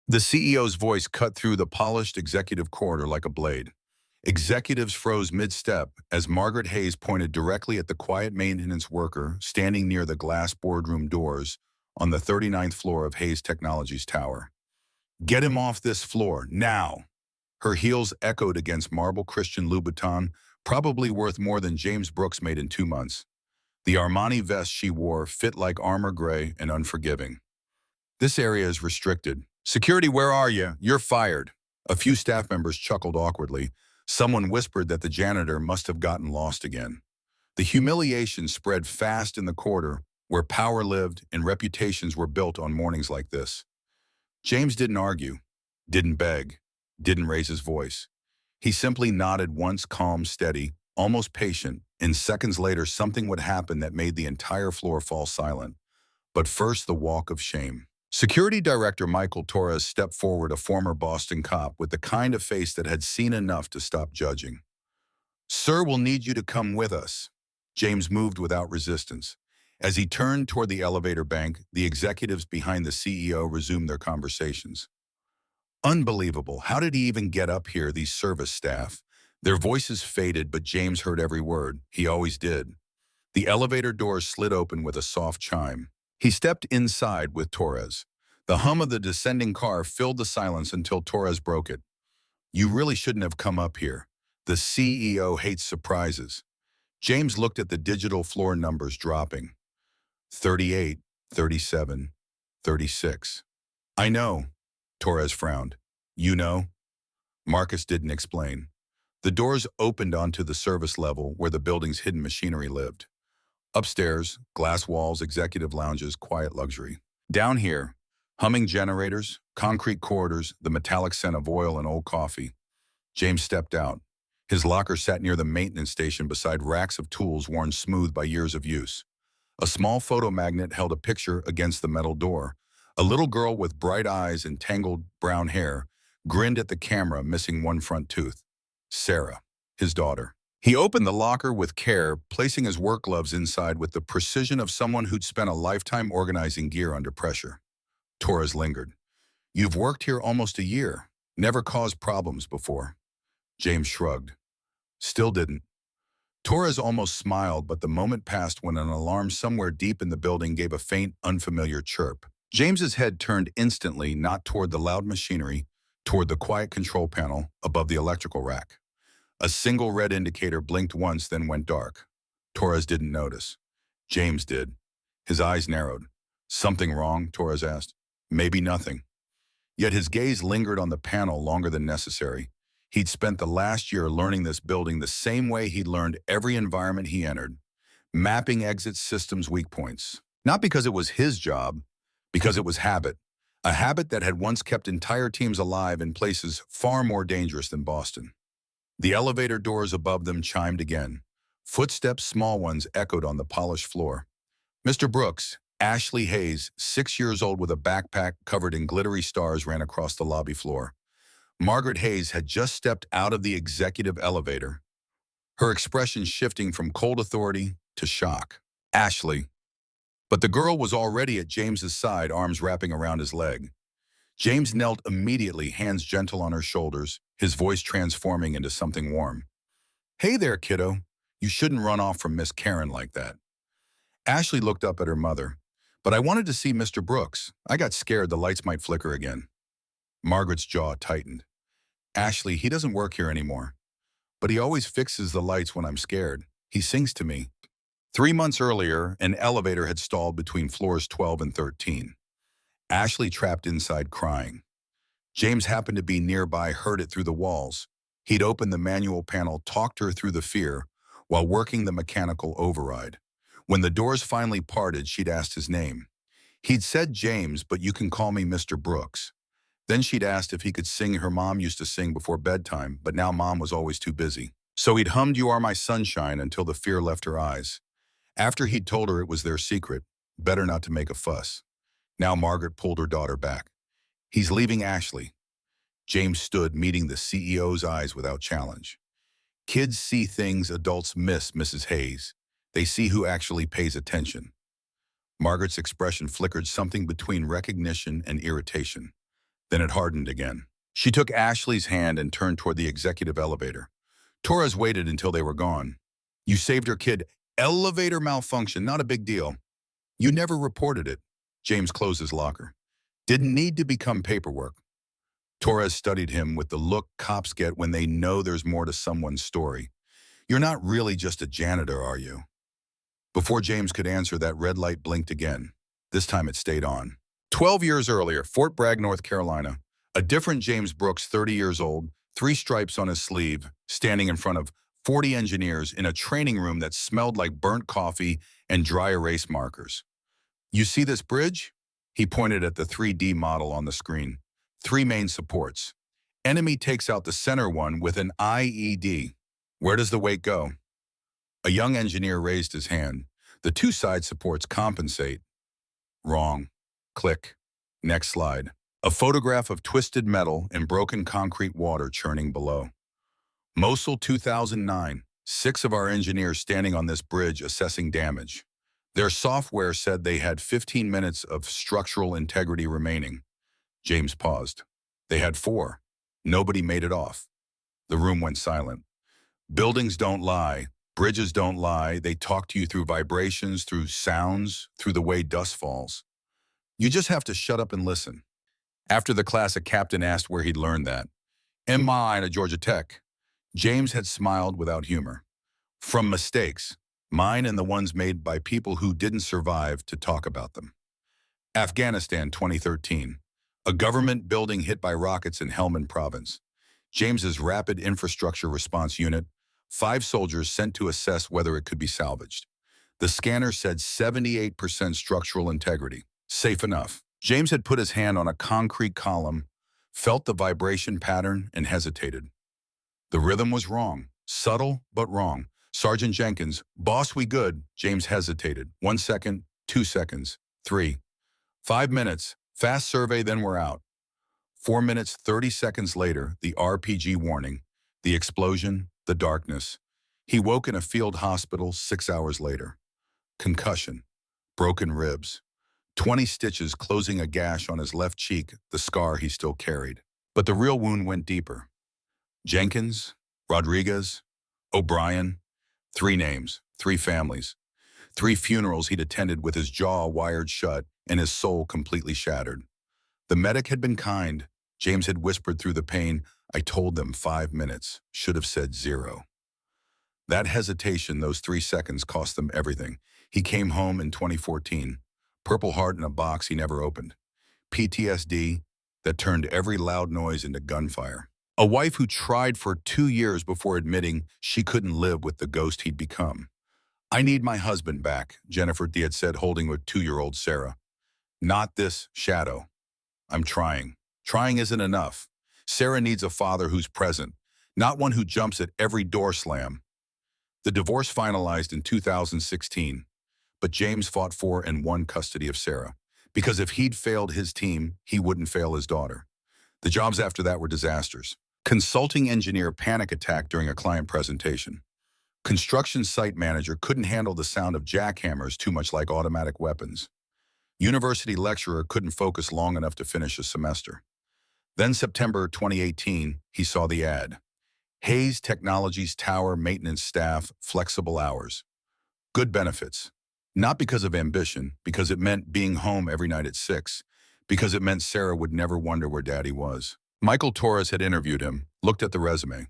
The CEO's voice cut through the polished executive corridor like a blade. Executives froze mid-step as Margaret Hayes pointed directly at the quiet maintenance worker standing near the glass boardroom doors on the 39th floor of Hayes Technologies Tower. "Get him off this floor, now!" Her heels echoed against marble Christian Louboutin, probably worth more than James Brooks made in 2 months. The Armani vest she wore fit like armor gray and unforgiving. "This area is restricted. Security, where are you? You're fired." A few staff members chuckled awkwardly. Someone whispered that the janitor must have gotten lost again. The humiliation spread fast in the corridor where power lived and reputations were built on mornings like this. James didn't argue, didn't beg, didn't raise his voice. He simply nodded once, calm, steady, almost patient, and seconds later something would happen that made the entire floor fall silent. But first, the walk of shame. Security Director Michael Torres stepped forward, a former Boston cop with the kind of face that had seen enough to stop judging. "Sir, we'll need you to come with us." James moved without resistance. As he turned toward the elevator bank, the executives behind the CEO resumed their conversations. "Unbelievable. How did he even get up here, these service staff?" Their voices faded, but James heard every word. He always did. The elevator doors slid open with a soft chime. He stepped inside with Torres. The hum of the descending car filled the silence until Torres broke it. "You really shouldn't have come up here. The CEO hates surprises." James looked at the digital floor numbers dropping. 38, 37, 36. "I know," Torres frowned. "You know?" Marcus didn't explain. The doors opened onto the service level where the building's hidden machinery lived. Upstairs, glass walls, executive lounges, quiet luxury. Down here, humming generators, concrete corridors, the metallic scent of oil and old coffee. James stepped out. His locker sat near the maintenance station beside racks of tools worn smooth by years of use. A small photo magnet held a picture against the metal door. A little girl with bright eyes and tangled brown hair grinned at the camera, missing one front tooth. Sarah, his daughter. He opened the locker with care, placing his work gloves inside with the precision of someone who'd spent a lifetime organizing gear under pressure. Torres lingered. "You've worked here almost a year. Never caused problems before." James shrugged. "Still didn't." Torres almost smiled, but the moment passed when an alarm somewhere deep in the building gave a faint, unfamiliar chirp. James's head turned instantly, not toward the loud machinery, toward the quiet control panel above the electrical rack. A single red indicator blinked once, then went dark. Torres didn't notice. James did. His eyes narrowed. "Something wrong?" Torres asked. "Maybe nothing." Yet his gaze lingered on the panel longer than necessary. He'd spent the last year learning this building the same way he'd learned every environment he entered, mapping exit systems' weak points. Not because it was his job, because it was habit. A habit that had once kept entire teams alive in places far more dangerous than Boston. The elevator doors above them chimed again. Footsteps, small ones, echoed on the polished floor. Mr. Brooks, Ashley Hayes, 6 years old with a backpack covered in glittery stars, ran across the lobby floor. Margaret Hayes had just stepped out of the executive elevator, her expression shifting from cold authority to shock. "Ashley." But the girl was already at James's side, arms wrapping around his leg. James knelt immediately, hands gentle on her shoulders, his voice transforming into something warm. "Hey there, kiddo. You shouldn't run off from Miss Karen like that." Ashley looked up at her mother. "But I wanted to see Mr. Brooks. I got scared the lights might flicker again." Margaret's jaw tightened. "Ashley, he doesn't work here anymore. But he always fixes the lights when I'm scared. He sings to me." 3 months earlier, an elevator had stalled between floors 12 and 13. Ashley trapped inside crying. James happened to be nearby, heard it through the walls. He'd opened the manual panel, talked her through the fear, while working the mechanical override. When the doors finally parted, she'd asked his name. He'd said James, but you can call me Mr. Brooks. Then she'd asked if he could sing her mom used to sing before bedtime, but now mom was always too busy. So he'd hummed "You Are My Sunshine" until the fear left her eyes. After he'd told her it was their secret, better not to make a fuss. Now Margaret pulled her daughter back. "He's leaving Ashley." James stood, meeting the CEO's eyes without challenge. "Kids see things adults miss, Mrs. Hayes. They see who actually pays attention." Margaret's expression flickered, something between recognition and irritation. Then it hardened again. She took Ashley's hand and turned toward the executive elevator. Torres waited until they were gone. You saved her kid. Elevator malfunction, not a big deal. You never reported it. James closed his locker. Didn't need to become paperwork. Torres studied him with the look cops get when they know there's more to someone's story. You're not really just a janitor, are you? Before James could answer, that red light blinked again. This time it stayed on. 12 years earlier, Fort Bragg, North Carolina. A different James Brooks, 30 years old, 3 stripes on his sleeve, standing in front of 40 engineers in a training room that smelled like burnt coffee and dry erase markers. You see this bridge? He pointed at the 3D model on the screen. 3 main supports. Enemy takes out the center one with an IED. Where does the weight go? A young engineer raised his hand. The 2 side supports compensate. Wrong. Click. Next slide. A photograph of twisted metal and broken concrete water churning below. Mosul 2009. 6 of our engineers standing on this bridge assessing damage. Their software said they had 15 minutes of structural integrity remaining. James paused. They had 4. Nobody made it off. The room went silent. Buildings don't lie. Bridges don't lie. They talk to you through vibrations, through sounds, through the way dust falls. You just have to shut up and listen. After the class, a captain asked where he'd learned that. MI at Georgia Tech. James had smiled without humor. From mistakes, mine and the ones made by people who didn't survive to talk about them. Afghanistan 2013. A government building hit by rockets in Helmand Province. James's Rapid Infrastructure Response Unit, 5 soldiers sent to assess whether it could be salvaged. The scanner said 78% structural integrity. Safe enough. James had put his hand on a concrete column, felt the vibration pattern, and hesitated. The rhythm was wrong. Subtle, but wrong. Sergeant Jenkins, boss, we good? James hesitated. 1 second, 2 seconds, 3. 5 minutes. Fast survey, then we're out. 4 minutes, 30 seconds later, the RPG warning, the explosion, the darkness. He woke in a field hospital 6 hours later. Concussion, broken ribs, 20 stitches closing a gash on his left cheek, the scar he still carried. But the real wound went deeper. Jenkins, Rodriguez, O'Brien, 3 names, 3 families, 3 funerals he'd attended with his jaw wired shut and his soul completely shattered. The medic had been kind. James had whispered through the pain, I told them 5 minutes, should have said 0. That hesitation, those 3 seconds, cost them everything. He came home in 2014, Purple Heart in a box he never opened. PTSD that turned every loud noise into gunfire. A wife who tried for 2 years before admitting she couldn't live with the ghost he'd become. I need my husband back, Jennifer had said, holding with 2-year-old Sarah. Not this shadow. I'm trying. Trying isn't enough. Sarah needs a father who's present, not one who jumps at every door slam. The divorce finalized in 2016, but James fought for and won custody of Sarah, because if he'd failed his team, he wouldn't fail his daughter. The jobs after that were disasters. Consulting engineer panic attack during a client presentation. Construction site manager couldn't handle the sound of jackhammers too much like automatic weapons. University lecturer couldn't focus long enough to finish a semester. Then September 2018, he saw the ad. Hayes Technologies Tower Maintenance Staff, flexible hours. Good benefits. Not because of ambition, because it meant being home every night at 6, because it meant Sarah would never wonder where Daddy was. Michael Torres had interviewed him, looked at the resume.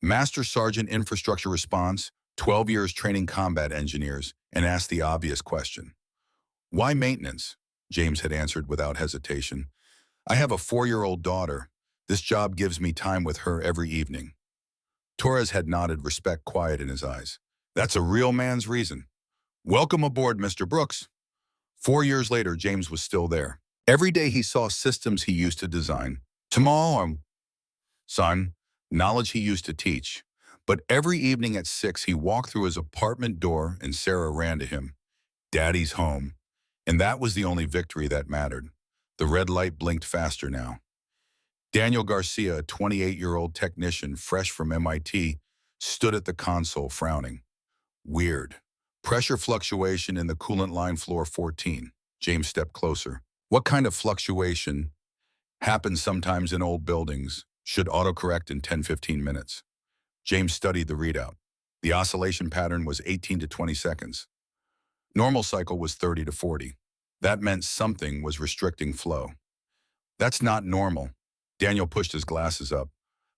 Master Sergeant Infrastructure Response, 12 years training combat engineers, and asked the obvious question. Why maintenance? James had answered without hesitation. I have a 4-year-old daughter. This job gives me time with her every evening. Torres had nodded, respect quiet in his eyes. That's a real man's reason. Welcome aboard, Mr. Brooks. 4 years later, James was still there. Every day he saw systems he used to design. Tomorrow, son, knowledge he used to teach. But every evening at 6, he walked through his apartment door and Sarah ran to him. Daddy's home. And that was the only victory that mattered. The red light blinked faster now. Daniel Garcia, a 28-year-old technician fresh from MIT, stood at the console frowning. Weird. Pressure fluctuation in the coolant line floor 14. James stepped closer. What kind of fluctuation? Happens sometimes in old buildings. Should autocorrect in 10-15 minutes. James studied the readout. The oscillation pattern was 18 to 20 seconds. Normal cycle was 30 to 40. That meant something was restricting flow. That's not normal. Daniel pushed his glasses up.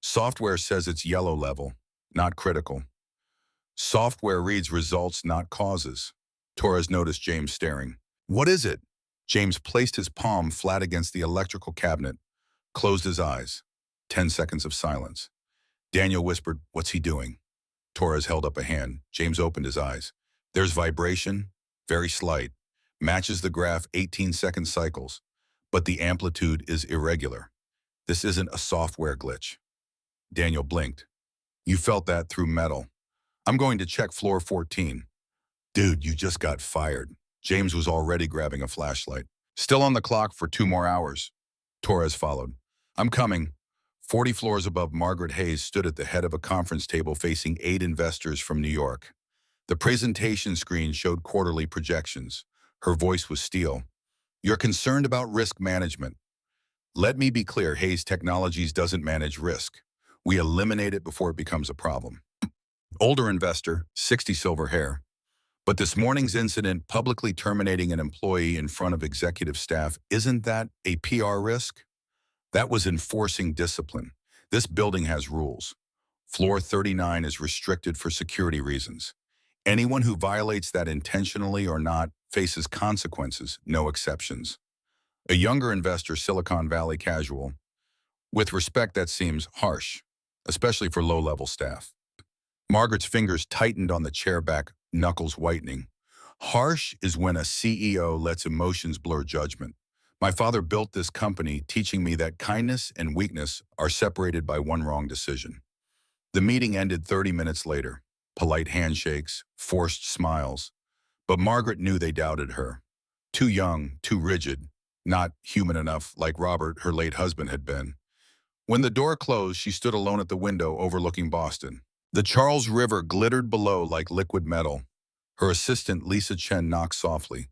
Software says it's yellow level, not critical. Software reads results, not causes. Torres noticed James staring. What is it? James placed his palm flat against the electrical cabinet, closed his eyes. 10 seconds of silence. Daniel whispered, "What's he doing?" Torres held up a hand. James opened his eyes. There's vibration, very slight. Matches the graph 18-second cycles, but the amplitude is irregular. This isn't a software glitch. Daniel blinked. You felt that through metal. I'm going to check floor 14. Dude, you just got fired. James was already grabbing a flashlight. Still on the clock for 2 more hours. Torres followed. I'm coming. 40 floors above, Margaret Hayes stood at the head of a conference table facing 8 investors from New York. The presentation screen showed quarterly projections. Her voice was steel. You're concerned about risk management. Let me be clear, Hayes Technologies doesn't manage risk. We eliminate it before it becomes a problem. Older investor, 60 silver hair. But this morning's incident, publicly terminating an employee in front of executive staff, isn't that a PR risk? That was enforcing discipline. This building has rules. Floor 39 is restricted for security reasons. Anyone who violates that intentionally or not faces consequences, no exceptions. A younger investor, Silicon Valley casual. With respect, that seems harsh, especially for low-level staff. Margaret's fingers tightened on the chair back, knuckles whitening. Harsh is when a CEO lets emotions blur judgment. My father built this company teaching me that kindness and weakness are separated by one wrong decision. The meeting ended 30 minutes later. Polite handshakes, forced smiles. But Margaret knew they doubted her. Too young, too rigid, not human enough like Robert, her late husband, had been. When the door closed, she stood alone at the window overlooking Boston. The Charles River glittered below like liquid metal. Her assistant, Lisa Chen, knocked softly.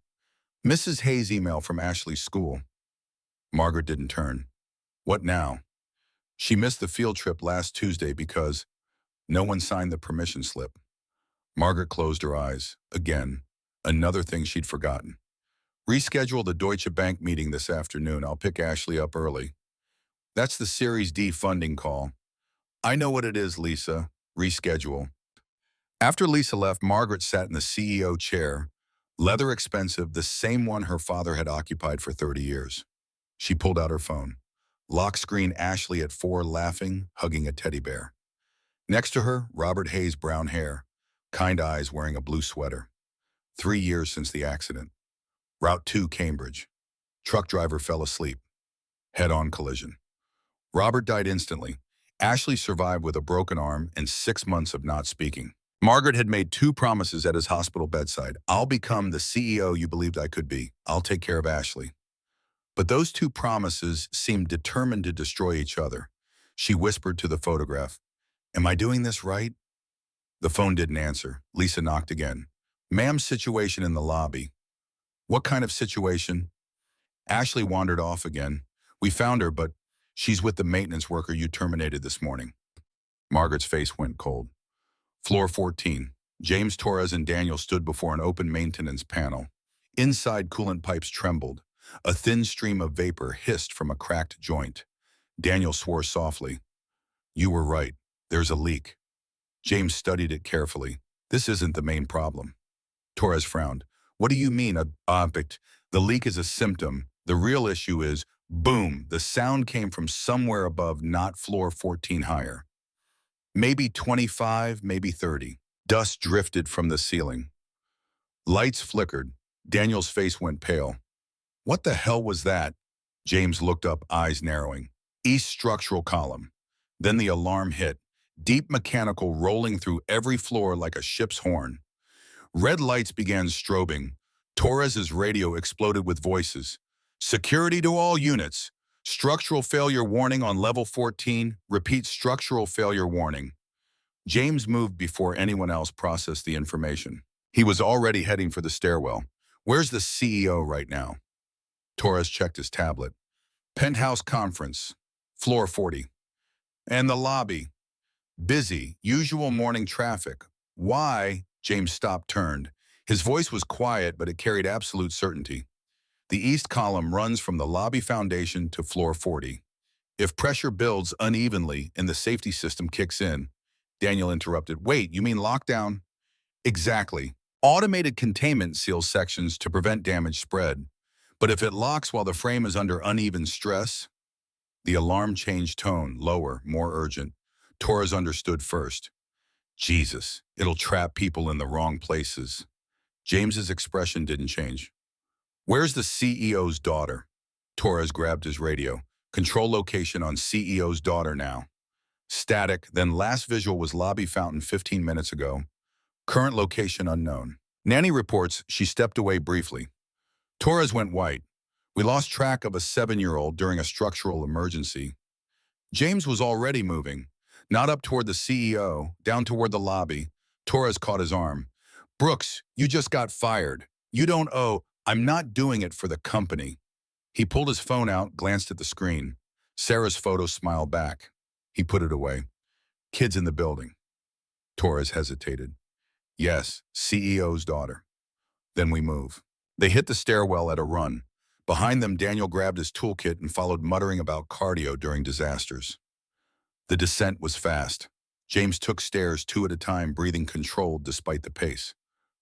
Mrs. Hayes' email from Ashley's school. Margaret didn't turn. What now? She missed the field trip last Tuesday because no one signed the permission slip. Margaret closed her eyes. Again, another thing she'd forgotten. Reschedule the Deutsche Bank meeting this afternoon. I'll pick Ashley up early. That's the Series D funding call. I know what it is, Lisa. Reschedule. After Lisa left, Margaret sat in the CEO chair, leather expensive, the same one her father had occupied for 30 years. She pulled out her phone. Lock screen, Ashley at 4, laughing, hugging a teddy bear. Next to her, Robert Hayes, brown hair, kind eyes, wearing a blue sweater. 3 years since the accident. Route 2, Cambridge. Truck driver fell asleep. Head-on collision. Robert died instantly. Ashley survived with a broken arm and 6 months of not speaking. Margaret had made 2 promises at his hospital bedside. I'll become the CEO you believed I could be. I'll take care of Ashley. But those 2 promises seemed determined to destroy each other. She whispered to the photograph, Am I doing this right? The phone didn't answer. Lisa knocked again. Ma'am, situation in the lobby. What kind of situation? Ashley wandered off again. We found her, but she's with the maintenance worker you terminated this morning. Margaret's face went cold. Floor 14. James, Torres, and Daniel stood before an open maintenance panel. Inside, coolant pipes trembled. A thin stream of vapor hissed from a cracked joint. Daniel swore softly. You were right. There's a leak. James studied it carefully. This isn't the main problem. Torres frowned. What do you mean, a object? The leak is a symptom. The real issue is, boom, the sound came from somewhere above, not floor 14 higher. Maybe 25, maybe 30. Dust drifted from the ceiling. Lights flickered. Daniel's face went pale. What the hell was that? James looked up, eyes narrowing. East structural column. Then the alarm hit. Deep mechanical rolling through every floor like a ship's horn. Red lights began strobing. Torres's radio exploded with voices. Security to all units. Structural failure warning on level 14. Repeat, structural failure warning. James moved before anyone else processed the information. He was already heading for the stairwell. Where's the CEO right now? Torres checked his tablet. Penthouse conference, floor 40. And the lobby, busy, usual morning traffic. Why? James stopped, turned. His voice was quiet, but it carried absolute certainty. The east column runs from the lobby foundation to floor 40. If pressure builds unevenly and the safety system kicks in, Daniel interrupted. Wait, you mean lockdown? Exactly. Automated containment seals sections to prevent damage spread. But if it locks while the frame is under uneven stress, the alarm changed tone, lower, more urgent. Torres understood first. Jesus, it'll trap people in the wrong places. James's expression didn't change. Where's the CEO's daughter? Torres grabbed his radio. Control location on CEO's daughter now. Static, then last visual was lobby fountain 15 minutes ago. Current location unknown. Nanny reports she stepped away briefly. Torres went white. We lost track of a 7-year-old during a structural emergency. James was already moving. Not up toward the CEO, down toward the lobby. Torres caught his arm. Brooks, you just got fired. You don't owe. I'm not doing it for the company. He pulled his phone out, glanced at the screen. Sarah's photo smiled back. He put it away. Kids in the building. Torres hesitated. Yes, CEO's daughter. Then we move. They hit the stairwell at a run. Behind them, Daniel grabbed his toolkit and followed, muttering about cardio during disasters. The descent was fast. James took stairs 2 at a time, breathing controlled despite the pace.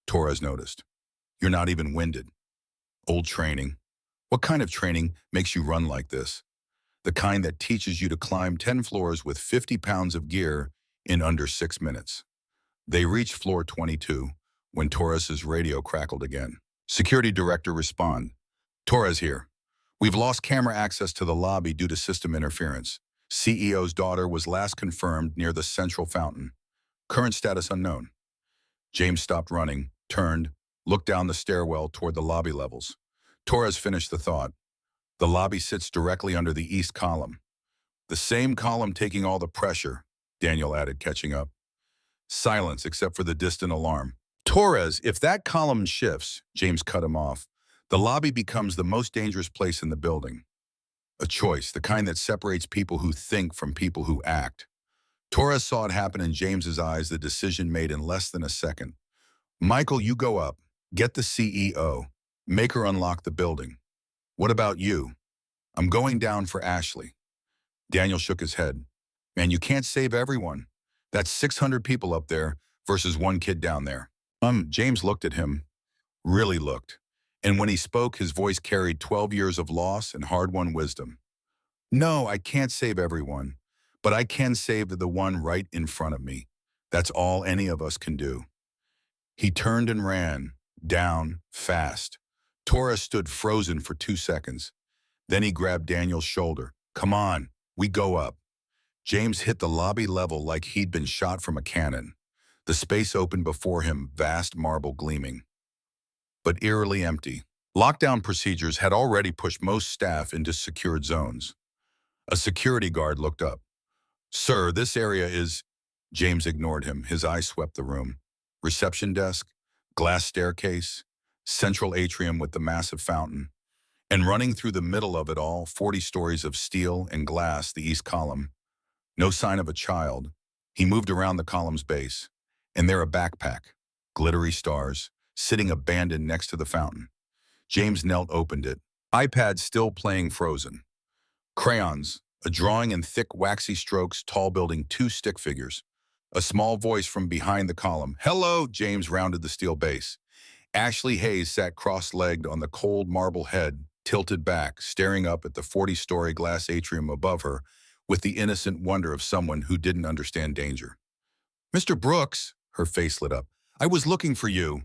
Torres noticed. You're not even winded. Old training. What kind of training makes you run like this? The kind that teaches you to climb 10 floors with 50 pounds of gear in under 6 minutes. They reached floor 22 when Torres's radio crackled again. Security director respond. Torres here. We've lost camera access to the lobby due to system interference. CEO's daughter was last confirmed near the central fountain. Current status unknown. James stopped running, turned, looked down the stairwell toward the lobby levels. Torres finished the thought. The lobby sits directly under the east column. The same column taking all the pressure, Daniel added, catching up. Silence except for the distant alarm. Torres, if that column shifts, James cut him off, the lobby becomes the most dangerous place in the building. A choice, the kind that separates people who think from people who act. Torres saw it happen in James's eyes, the decision made in less than a second. Michael, you go up. Get the CEO. Make her unlock the building. What about you? I'm going down for Ashley. Daniel shook his head. Man, you can't save everyone. That's 600 people up there versus 1 kid down there. James looked at him. Really looked. And when he spoke, his voice carried 12 years of loss and hard-won wisdom. No, I can't save everyone, but I can save the one right in front of me. That's all any of us can do. He turned and ran, down, fast. Torres stood frozen for 2 seconds. Then he grabbed Daniel's shoulder. Come on, we go up. James hit the lobby level like he'd been shot from a cannon. The space opened before him, vast marble gleaming, but eerily empty. Lockdown procedures had already pushed most staff into secured zones. A security guard looked up. Sir, this area is... James ignored him. His eyes swept the room. Reception desk, glass staircase, central atrium with the massive fountain. And running through the middle of it all, 40 stories of steel and glass, the east column. No sign of a child. He moved around the column's base. And there a backpack, glittery stars, sitting abandoned next to the fountain. James knelt, opened it. iPad still playing Frozen. Crayons, a drawing in thick, waxy strokes, tall building, 2 stick figures. A small voice from behind the column. Hello, James rounded the steel base. Ashley Hayes sat cross-legged on the cold marble head, tilted back, staring up at the 40-story glass atrium above her with the innocent wonder of someone who didn't understand danger. Mr. Brooks, her face lit up. I was looking for you.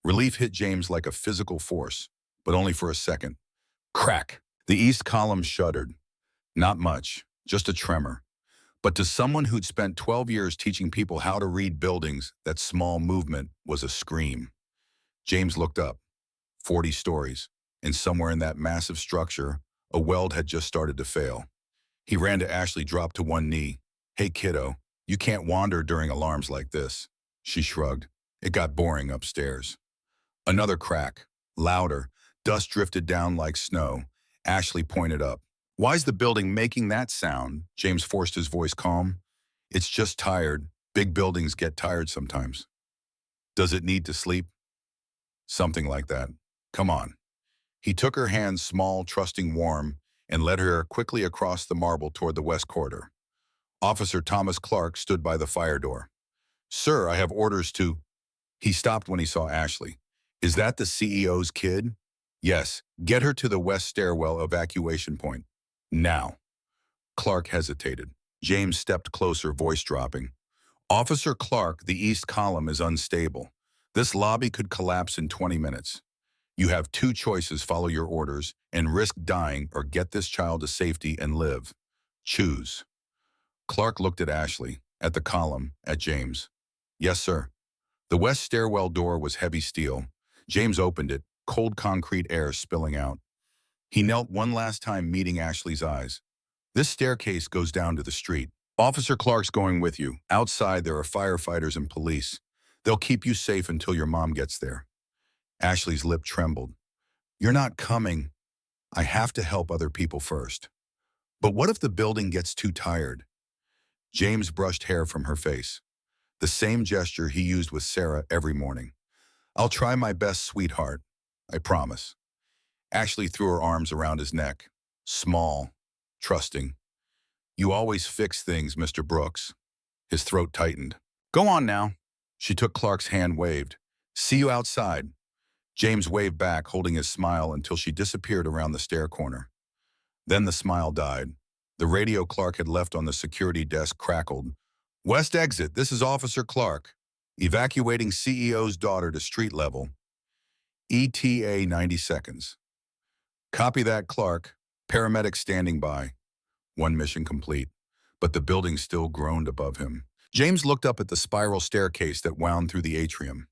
Relief hit James like a physical force, but only for a second. Crack. The east column shuddered. Not much, just a tremor. But to someone who'd spent 12 years teaching people how to read buildings, that small movement was a scream. James looked up. 40 stories, and somewhere in that massive structure, a weld had just started to fail. He ran to Ashley, dropped to one knee. Hey, kiddo, you can't wander during alarms like this. She shrugged. It got boring upstairs. Another crack, louder. Dust drifted down like snow. Ashley pointed up. Why's the building making that sound? James forced his voice calm. It's just tired. Big buildings get tired sometimes. Does it need to sleep? Something like that. Come on. He took her hand, small, trusting, warm, and led her quickly across the marble toward the west corridor. Officer Thomas Clark stood by the fire door. Sir, I have orders to... He stopped when he saw Ashley. Is that the CEO's kid? Yes. Get her to the west stairwell evacuation point. Now. Clark hesitated. James stepped closer, voice dropping. Officer Clark, the east column is unstable. This lobby could collapse in 20 minutes. You have two choices: follow your orders and risk dying, or get this child to safety and live. Choose. Clark looked at Ashley, at the column, at James. Yes, sir. The west stairwell door was heavy steel. James opened it, cold concrete air spilling out. He knelt one last time, meeting Ashley's eyes. This staircase goes down to the street. Officer Clark's going with you. Outside, there are firefighters and police. They'll keep you safe until your mom gets there. Ashley's lip trembled. You're not coming. I have to help other people first. But what if the building gets too tired? James brushed hair from her face. The same gesture he used with Sarah every morning. I'll try my best, sweetheart. I promise. Ashley threw her arms around his neck. Small, trusting. You always fix things, Mr. Brooks. His throat tightened. Go on now. She took Clark's hand, waved. See you outside. James waved back, holding his smile until she disappeared around the stair corner. Then the smile died. The radio Clark had left on the security desk crackled. West exit, this is Officer Clark. Evacuating CEO's daughter to street level. ETA 90 seconds. Copy that, Clark. Paramedic standing by. One mission complete, but the building still groaned above him. James looked up at the spiral staircase that wound through the atrium.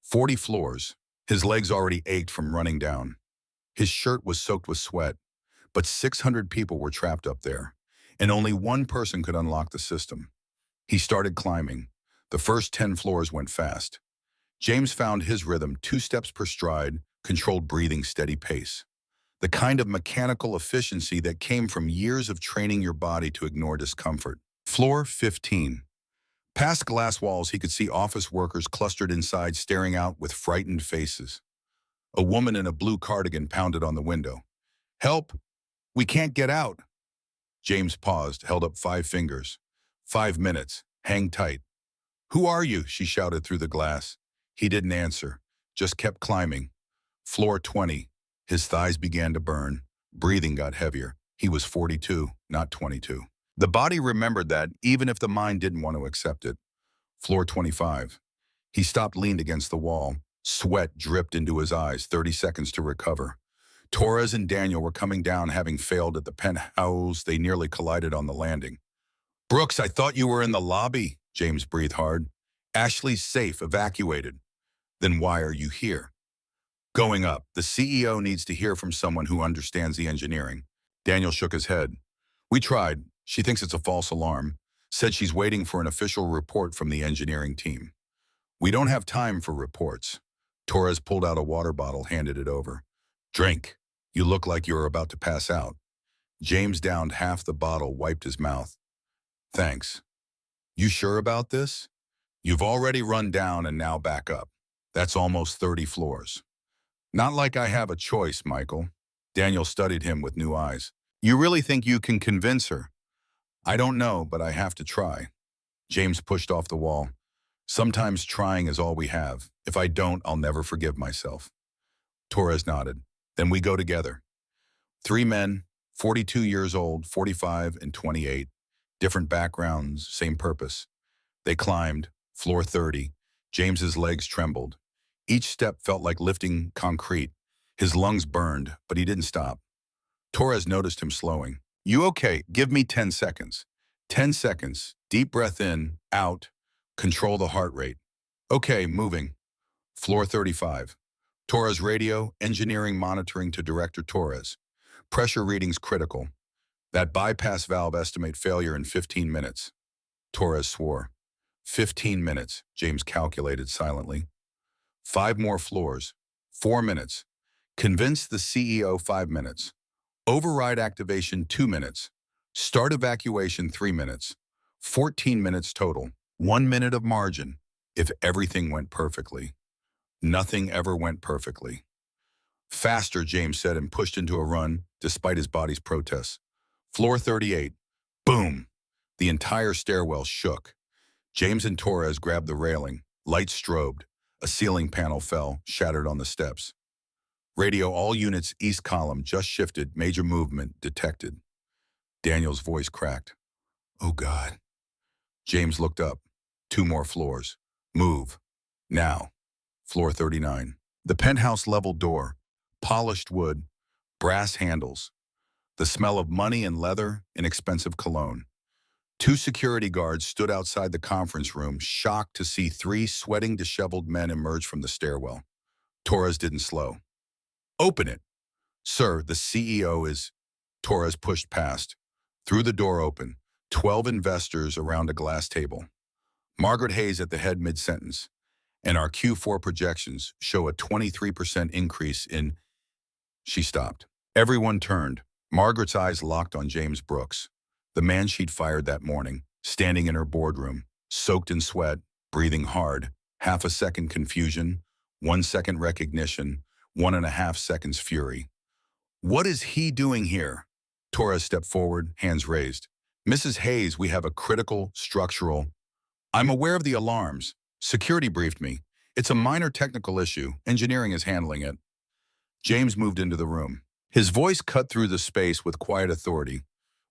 40 floors. His legs already ached from running down. His shirt was soaked with sweat, but 600 people were trapped up there, and only one person could unlock the system. He started climbing. The first 10 floors went fast. James found his rhythm, 2 steps per stride, controlled breathing, steady pace. The kind of mechanical efficiency that came from years of training your body to ignore discomfort. Floor 15. Past glass walls, he could see office workers clustered inside, staring out with frightened faces. A woman in a blue cardigan pounded on the window. Help! We can't get out! James paused, held up 5 fingers. 5 minutes. Hang tight. Who are you? She shouted through the glass. He didn't answer, just kept climbing. Floor 20. His thighs began to burn. Breathing got heavier. He was 42, not 22. The body remembered that, even if the mind didn't want to accept it. Floor 25. He stopped, leaned against the wall. Sweat dripped into his eyes, 30 seconds to recover. Torres and Daniel were coming down, having failed at the penthouse. They nearly collided on the landing. Brooks, I thought you were in the lobby. James breathed hard. Ashley's safe, evacuated. Then why are you here? Going up. The CEO needs to hear from someone who understands the engineering. Daniel shook his head. We tried. She thinks it's a false alarm. Said she's waiting for an official report from the engineering team. We don't have time for reports. Torres pulled out a water bottle, handed it over. Drink. You look like you're about to pass out. James downed half the bottle, wiped his mouth. Thanks. You sure about this? You've already run down and now back up. That's almost 30 floors. Not like I have a choice, Michael. Daniel studied him with new eyes. You really think you can convince her? I don't know, but I have to try. James pushed off the wall. Sometimes trying is all we have. If I don't, I'll never forgive myself. Torres nodded. Then we go together. 3 men, 42 years old, 45 and 28. Different backgrounds, same purpose. They climbed. Floor 30. James's legs trembled. Each step felt like lifting concrete. His lungs burned, but he didn't stop. Torres noticed him slowing. You okay? Give me 10 seconds. 10 seconds. Deep breath in, out. Control the heart rate. Okay, moving. Floor 35. Torres radio, engineering monitoring to Director Torres. Pressure readings critical. That bypass valve estimate failure in 15 minutes. Torres swore. 15 minutes, James calculated silently. 5 more floors. 4 minutes. Convince the CEO 5 minutes. Override activation 2 minutes. Start evacuation 3 minutes. 14 minutes total. 1 minute of margin. If everything went perfectly. Nothing ever went perfectly. Faster, James said and pushed into a run, despite his body's protests. Floor 38. Boom! The entire stairwell shook. James and Torres grabbed the railing. Lights strobed. A ceiling panel fell, shattered on the steps. Radio all units east column just shifted, major movement detected. Daniel's voice cracked. Oh God. James looked up. 2 more floors. Move. Now. Floor 39. The penthouse level door. Polished wood. Brass handles. The smell of money and leather and expensive cologne. 2 security guards stood outside the conference room, shocked to see 3 sweating, disheveled men emerge from the stairwell. Torres didn't slow. Open it. Sir, the CEO is... Torres pushed past. Threw the door open. 12 investors around a glass table. Margaret Hayes at the head mid-sentence. And our Q4 projections show a 23% increase in... She stopped. Everyone turned. Margaret's eyes locked on James Brooks, the man she'd fired that morning, standing in her boardroom, soaked in sweat, breathing hard, half a second confusion, 1 second recognition, 1.5 seconds fury. What is he doing here? Torres stepped forward, hands raised. Mrs. Hayes, we have a critical structural... I'm aware of the alarms. Security briefed me. It's a minor technical issue. Engineering is handling it. James moved into the room. His voice cut through the space with quiet authority.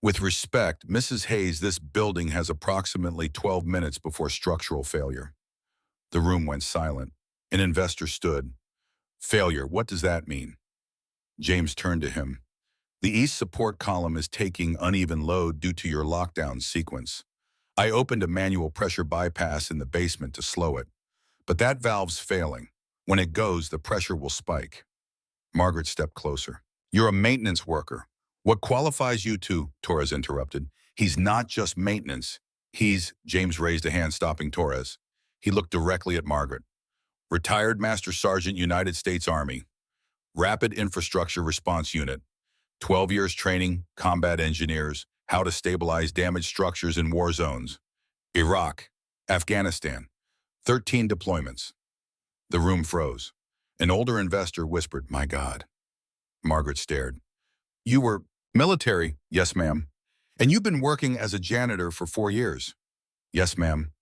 With respect, Mrs. Hayes, this building has approximately 12 minutes before structural failure. The room went silent. An investor stood. Failure, what does that mean? James turned to him. The east support column is taking uneven load due to your lockdown sequence. I opened a manual pressure bypass in the basement to slow it. But that valve's failing. When it goes, the pressure will spike. Margaret stepped closer. You're a maintenance worker. What qualifies you to, Torres interrupted. He's not just maintenance. James raised a hand stopping Torres. He looked directly at Margaret. Retired Master Sergeant, United States Army. Rapid Infrastructure Response Unit. 12 years training, combat engineers, how to stabilize damaged structures in war zones. Iraq, Afghanistan. 13 deployments. The room froze. An older investor whispered, my God. Margaret stared. You were military? Yes, ma'am. And you've been working as a janitor for 4 years? Yes, ma'am.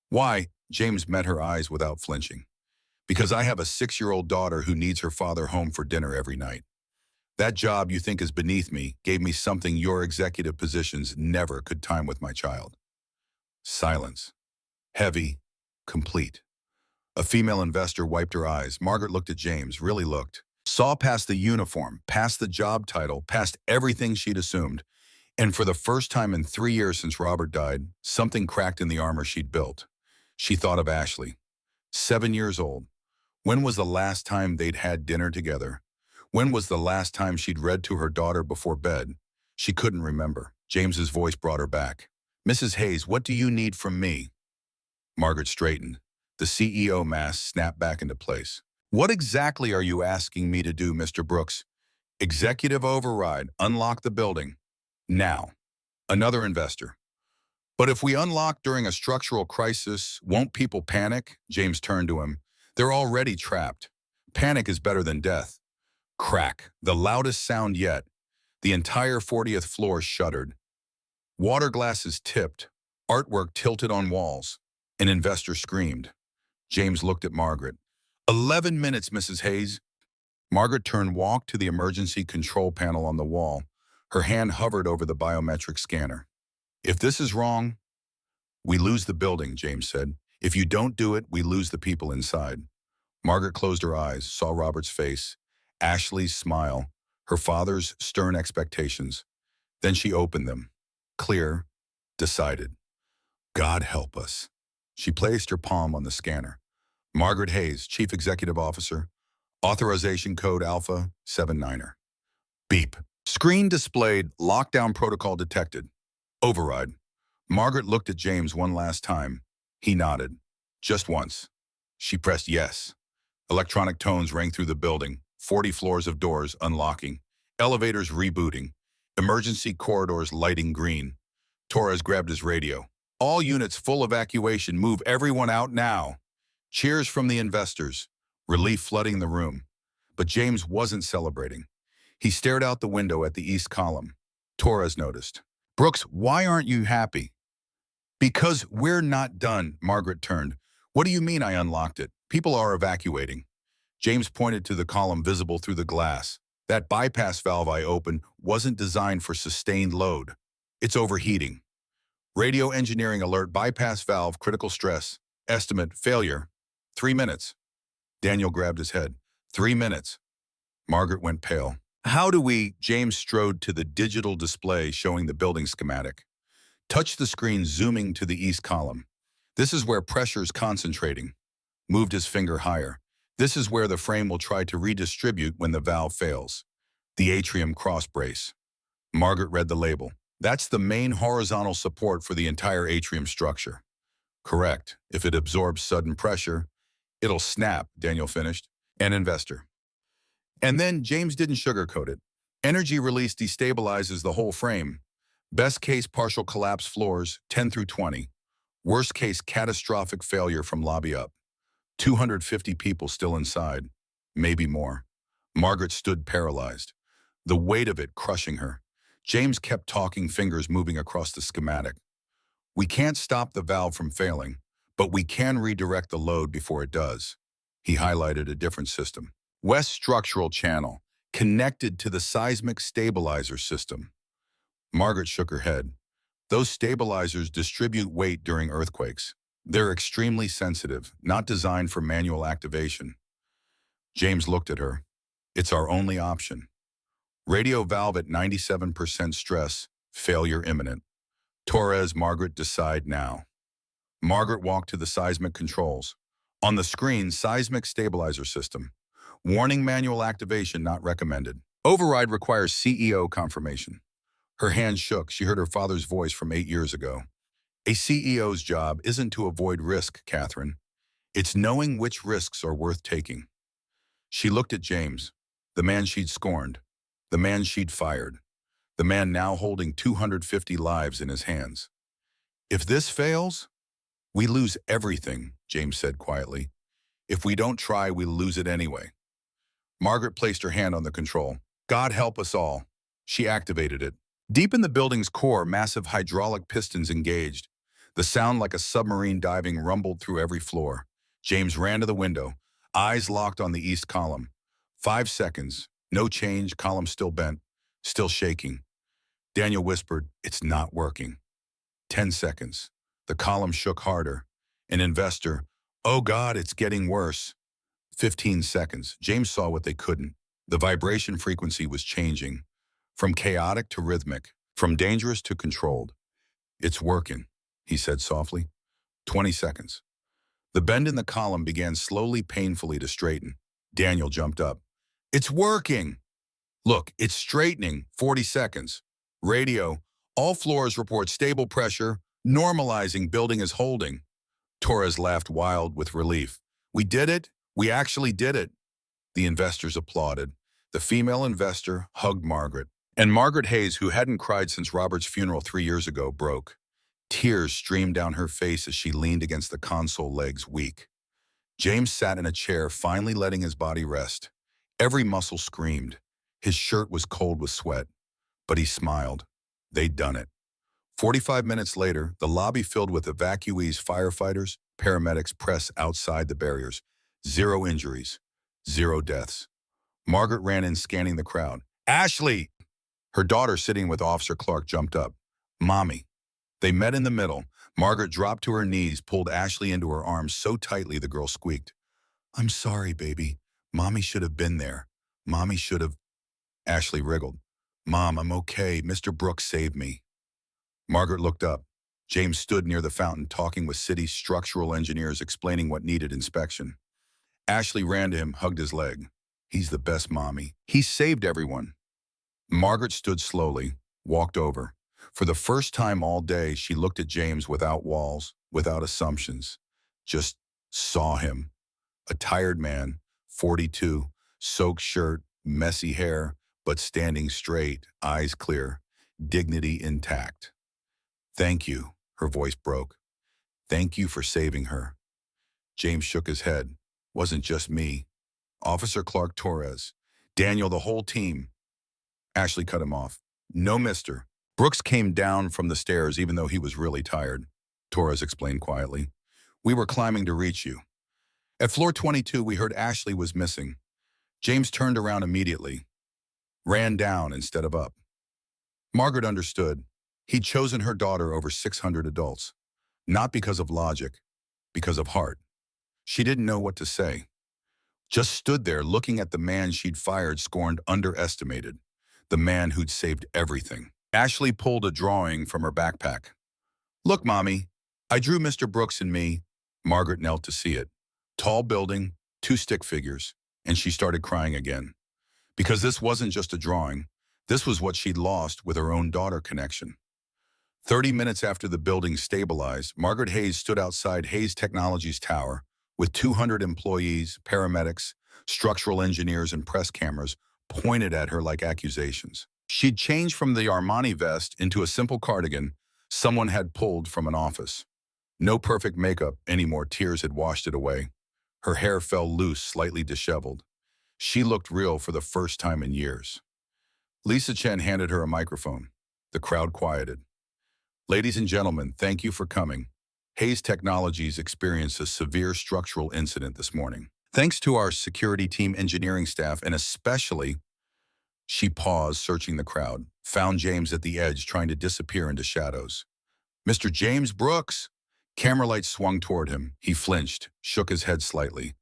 Why? James met her eyes without flinching. Because I have a 6-year-old daughter who needs her father home for dinner every night. That job you think is beneath me gave me something your executive positions never could time with my child. Silence. Heavy. Complete. A female investor wiped her eyes. Margaret looked at James, really looked. Saw past the uniform, past the job title, past everything she'd assumed. And for the first time in 3 years since Robert died, something cracked in the armor she'd built. She thought of Ashley. 7 years old. When was the last time they'd had dinner together? When was the last time she'd read to her daughter before bed? She couldn't remember. James's voice brought her back. Mrs. Hayes, what do you need from me? Margaret straightened. The CEO mask snapped back into place. What exactly are you asking me to do, Mr. Brooks? Executive override. Unlock the building. Now. Another investor. But if we unlock during a structural crisis, won't people panic? James turned to him. They're already trapped. Panic is better than death. Crack. The loudest sound yet. The entire 40th floor shuddered. Water glasses tipped. Artwork tilted on walls. An investor screamed. James looked at Margaret. 11 minutes, Mrs. Hayes. Margaret turned, walked to the emergency control panel on the wall. Her hand hovered over the biometric scanner. If this is wrong, we lose the building, James said. If you don't do it, we lose the people inside. Margaret closed her eyes, saw Robert's face, Ashley's smile, her father's stern expectations. Then she opened them. Clear, decided. God help us. She placed her palm on the scanner. Margaret Hayes, Chief Executive Officer, Authorization Code Alpha 79er. Beep. Screen displayed, lockdown protocol detected. Override. Margaret looked at James one last time. He nodded. Just once. She pressed yes. Electronic tones rang through the building, 40 floors of doors unlocking. Elevators rebooting. Emergency corridors lighting green. Torres grabbed his radio. All units full evacuation, move everyone out now. Cheers from the investors. Relief flooding the room. But James wasn't celebrating. He stared out the window at the east column. Torres noticed. Brooks, why aren't you happy? Because we're not done, Margaret turned. What do you mean I unlocked it? People are evacuating. James pointed to the column visible through the glass. That bypass valve I opened wasn't designed for sustained load. It's overheating. Radio engineering alert, bypass valve, critical stress. Estimate, failure. 3 minutes. Daniel grabbed his head. 3 minutes. Margaret went pale. How do we? James strode to the digital display showing the building schematic. Touched the screen, zooming to the east column. This is where pressure's concentrating. Moved his finger higher. This is where the frame will try to redistribute when the valve fails. The atrium cross brace. Margaret read the label. That's the main horizontal support for the entire atrium structure. Correct. If it absorbs sudden pressure, it'll snap, Daniel finished. An investor. And then James didn't sugarcoat it. Energy release destabilizes the whole frame. Best case partial collapse floors, 10 through 20. Worst case catastrophic failure from lobby up. 250 people still inside, maybe more. Margaret stood paralyzed, the weight of it crushing her. James kept talking, fingers moving across the schematic. We can't stop the valve from failing, but we can redirect the load before it does. He highlighted a different system. West structural channel, connected to the seismic stabilizer system. Margaret shook her head. Those stabilizers distribute weight during earthquakes. They're extremely sensitive, not designed for manual activation. James looked at her. It's our only option. Radio valve at 97% stress, failure imminent. Torres, Margaret, decide now. Margaret walked to the seismic controls. On the screen, seismic stabilizer system. Warning, manual activation not recommended. Override requires CEO confirmation. Her hand shook. She heard her father's voice from 8 years ago. A CEO's job isn't to avoid risk, Catherine. It's knowing which risks are worth taking. She looked at James, the man she'd scorned, the man she'd fired, the man now holding 250 lives in his hands. If this fails, we lose everything, James said quietly. If we don't try, we'll lose it anyway. Margaret placed her hand on the control. God help us all. She activated it. Deep in the building's core, massive hydraulic pistons engaged. The sound like a submarine diving rumbled through every floor. James ran to the window, eyes locked on the east column. 5 seconds. No change, column still bent, still shaking. Daniel whispered, it's not working. 10 seconds. The column shook harder. An investor, oh God, it's getting worse. 15 seconds. James saw what they couldn't. The vibration frequency was changing. From chaotic to rhythmic. From dangerous to controlled. It's working, he said softly. 20 seconds. The bend in the column began slowly, painfully to straighten. Daniel jumped up. It's working! Look, it's straightening. 40 seconds. Radio. All floors report stable pressure. Normalizing, building is holding. Torres laughed wild with relief. We did it. We actually did it. The investors applauded. The female investor hugged Margaret. And Margaret Hayes, who hadn't cried since Robert's funeral 3 years ago, broke. Tears streamed down her face as she leaned against the console, legs weak. James sat in a chair, finally letting his body rest. Every muscle screamed. His shirt was cold with sweat. But he smiled. They'd done it. 45 minutes later, the lobby filled with evacuees, firefighters, paramedics press outside the barriers. 0 injuries. 0 deaths. Margaret ran in, scanning the crowd. Ashley! Her daughter, sitting with Officer Clark, jumped up. Mommy. They met in the middle. Margaret dropped to her knees, pulled Ashley into her arms so tightly the girl squeaked. I'm sorry, baby. Mommy should have been there. Mommy should have. Ashley wriggled. Mom, I'm okay. Mr. Brooks saved me. Margaret looked up. James stood near the fountain, talking with city structural engineers, explaining what needed inspection. Ashley ran to him, hugged his leg. He's the best, Mommy. He saved everyone. Margaret stood slowly, walked over. For the first time all day, she looked at James without walls, without assumptions. Just saw him. A tired man, 42, soaked shirt, messy hair, but standing straight, eyes clear, dignity intact. "Thank you," her voice broke. "Thank you for saving her." James shook his head. "Wasn't just me. Officer Clark Torres. Daniel, the whole team." Ashley cut him off. "No, mister." Brooks came down from the stairs even though he was really tired. Torres explained quietly. "We were climbing to reach you. At floor 22, we heard Ashley was missing. James turned around immediately, ran down instead of up." Margaret understood. He'd chosen her daughter over 600 adults, not because of logic, because of heart. She didn't know what to say. Just stood there looking at the man she'd fired, scorned, underestimated, the man who'd saved everything. Ashley pulled a drawing from her backpack. "Look, Mommy, I drew Mr. Brooks and me." Margaret knelt to see it. Tall building, 2 stick figures, and she started crying again. Because this wasn't just a drawing. This was what she'd lost with her own daughter connection. 30 minutes after the building stabilized, Margaret Hayes stood outside Hayes Technologies Tower with 200 employees, paramedics, structural engineers, and press cameras pointed at her like accusations. She'd changed from the Armani vest into a simple cardigan someone had pulled from an office. No perfect makeup anymore, tears had washed it away. Her hair fell loose, slightly disheveled. She looked real for the first time in years. Lisa Chen handed her a microphone. The crowd quieted. "Ladies and gentlemen, thank you for coming. Hayes Technologies experienced a severe structural incident this morning. Thanks to our security team, engineering staff, and especially..." She paused, searching the crowd, found James at the edge, trying to disappear into shadows. "Mr. James Brooks!" Camera lights swung toward him. He flinched, shook his head slightly.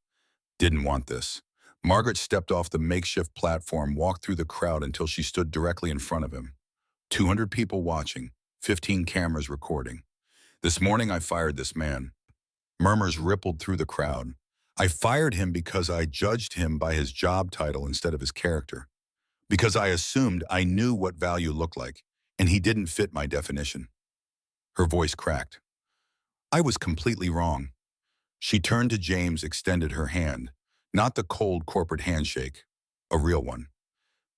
Didn't want this. Margaret stepped off the makeshift platform, walked through the crowd until she stood directly in front of him. 200 people watching, 15 cameras recording. "This morning I fired this man." Murmurs rippled through the crowd. "I fired him because I judged him by his job title instead of his character. Because I assumed I knew what value looked like, and he didn't fit my definition." Her voice cracked. "I was completely wrong." She turned to James, extended her hand. Not the cold corporate handshake, a real one.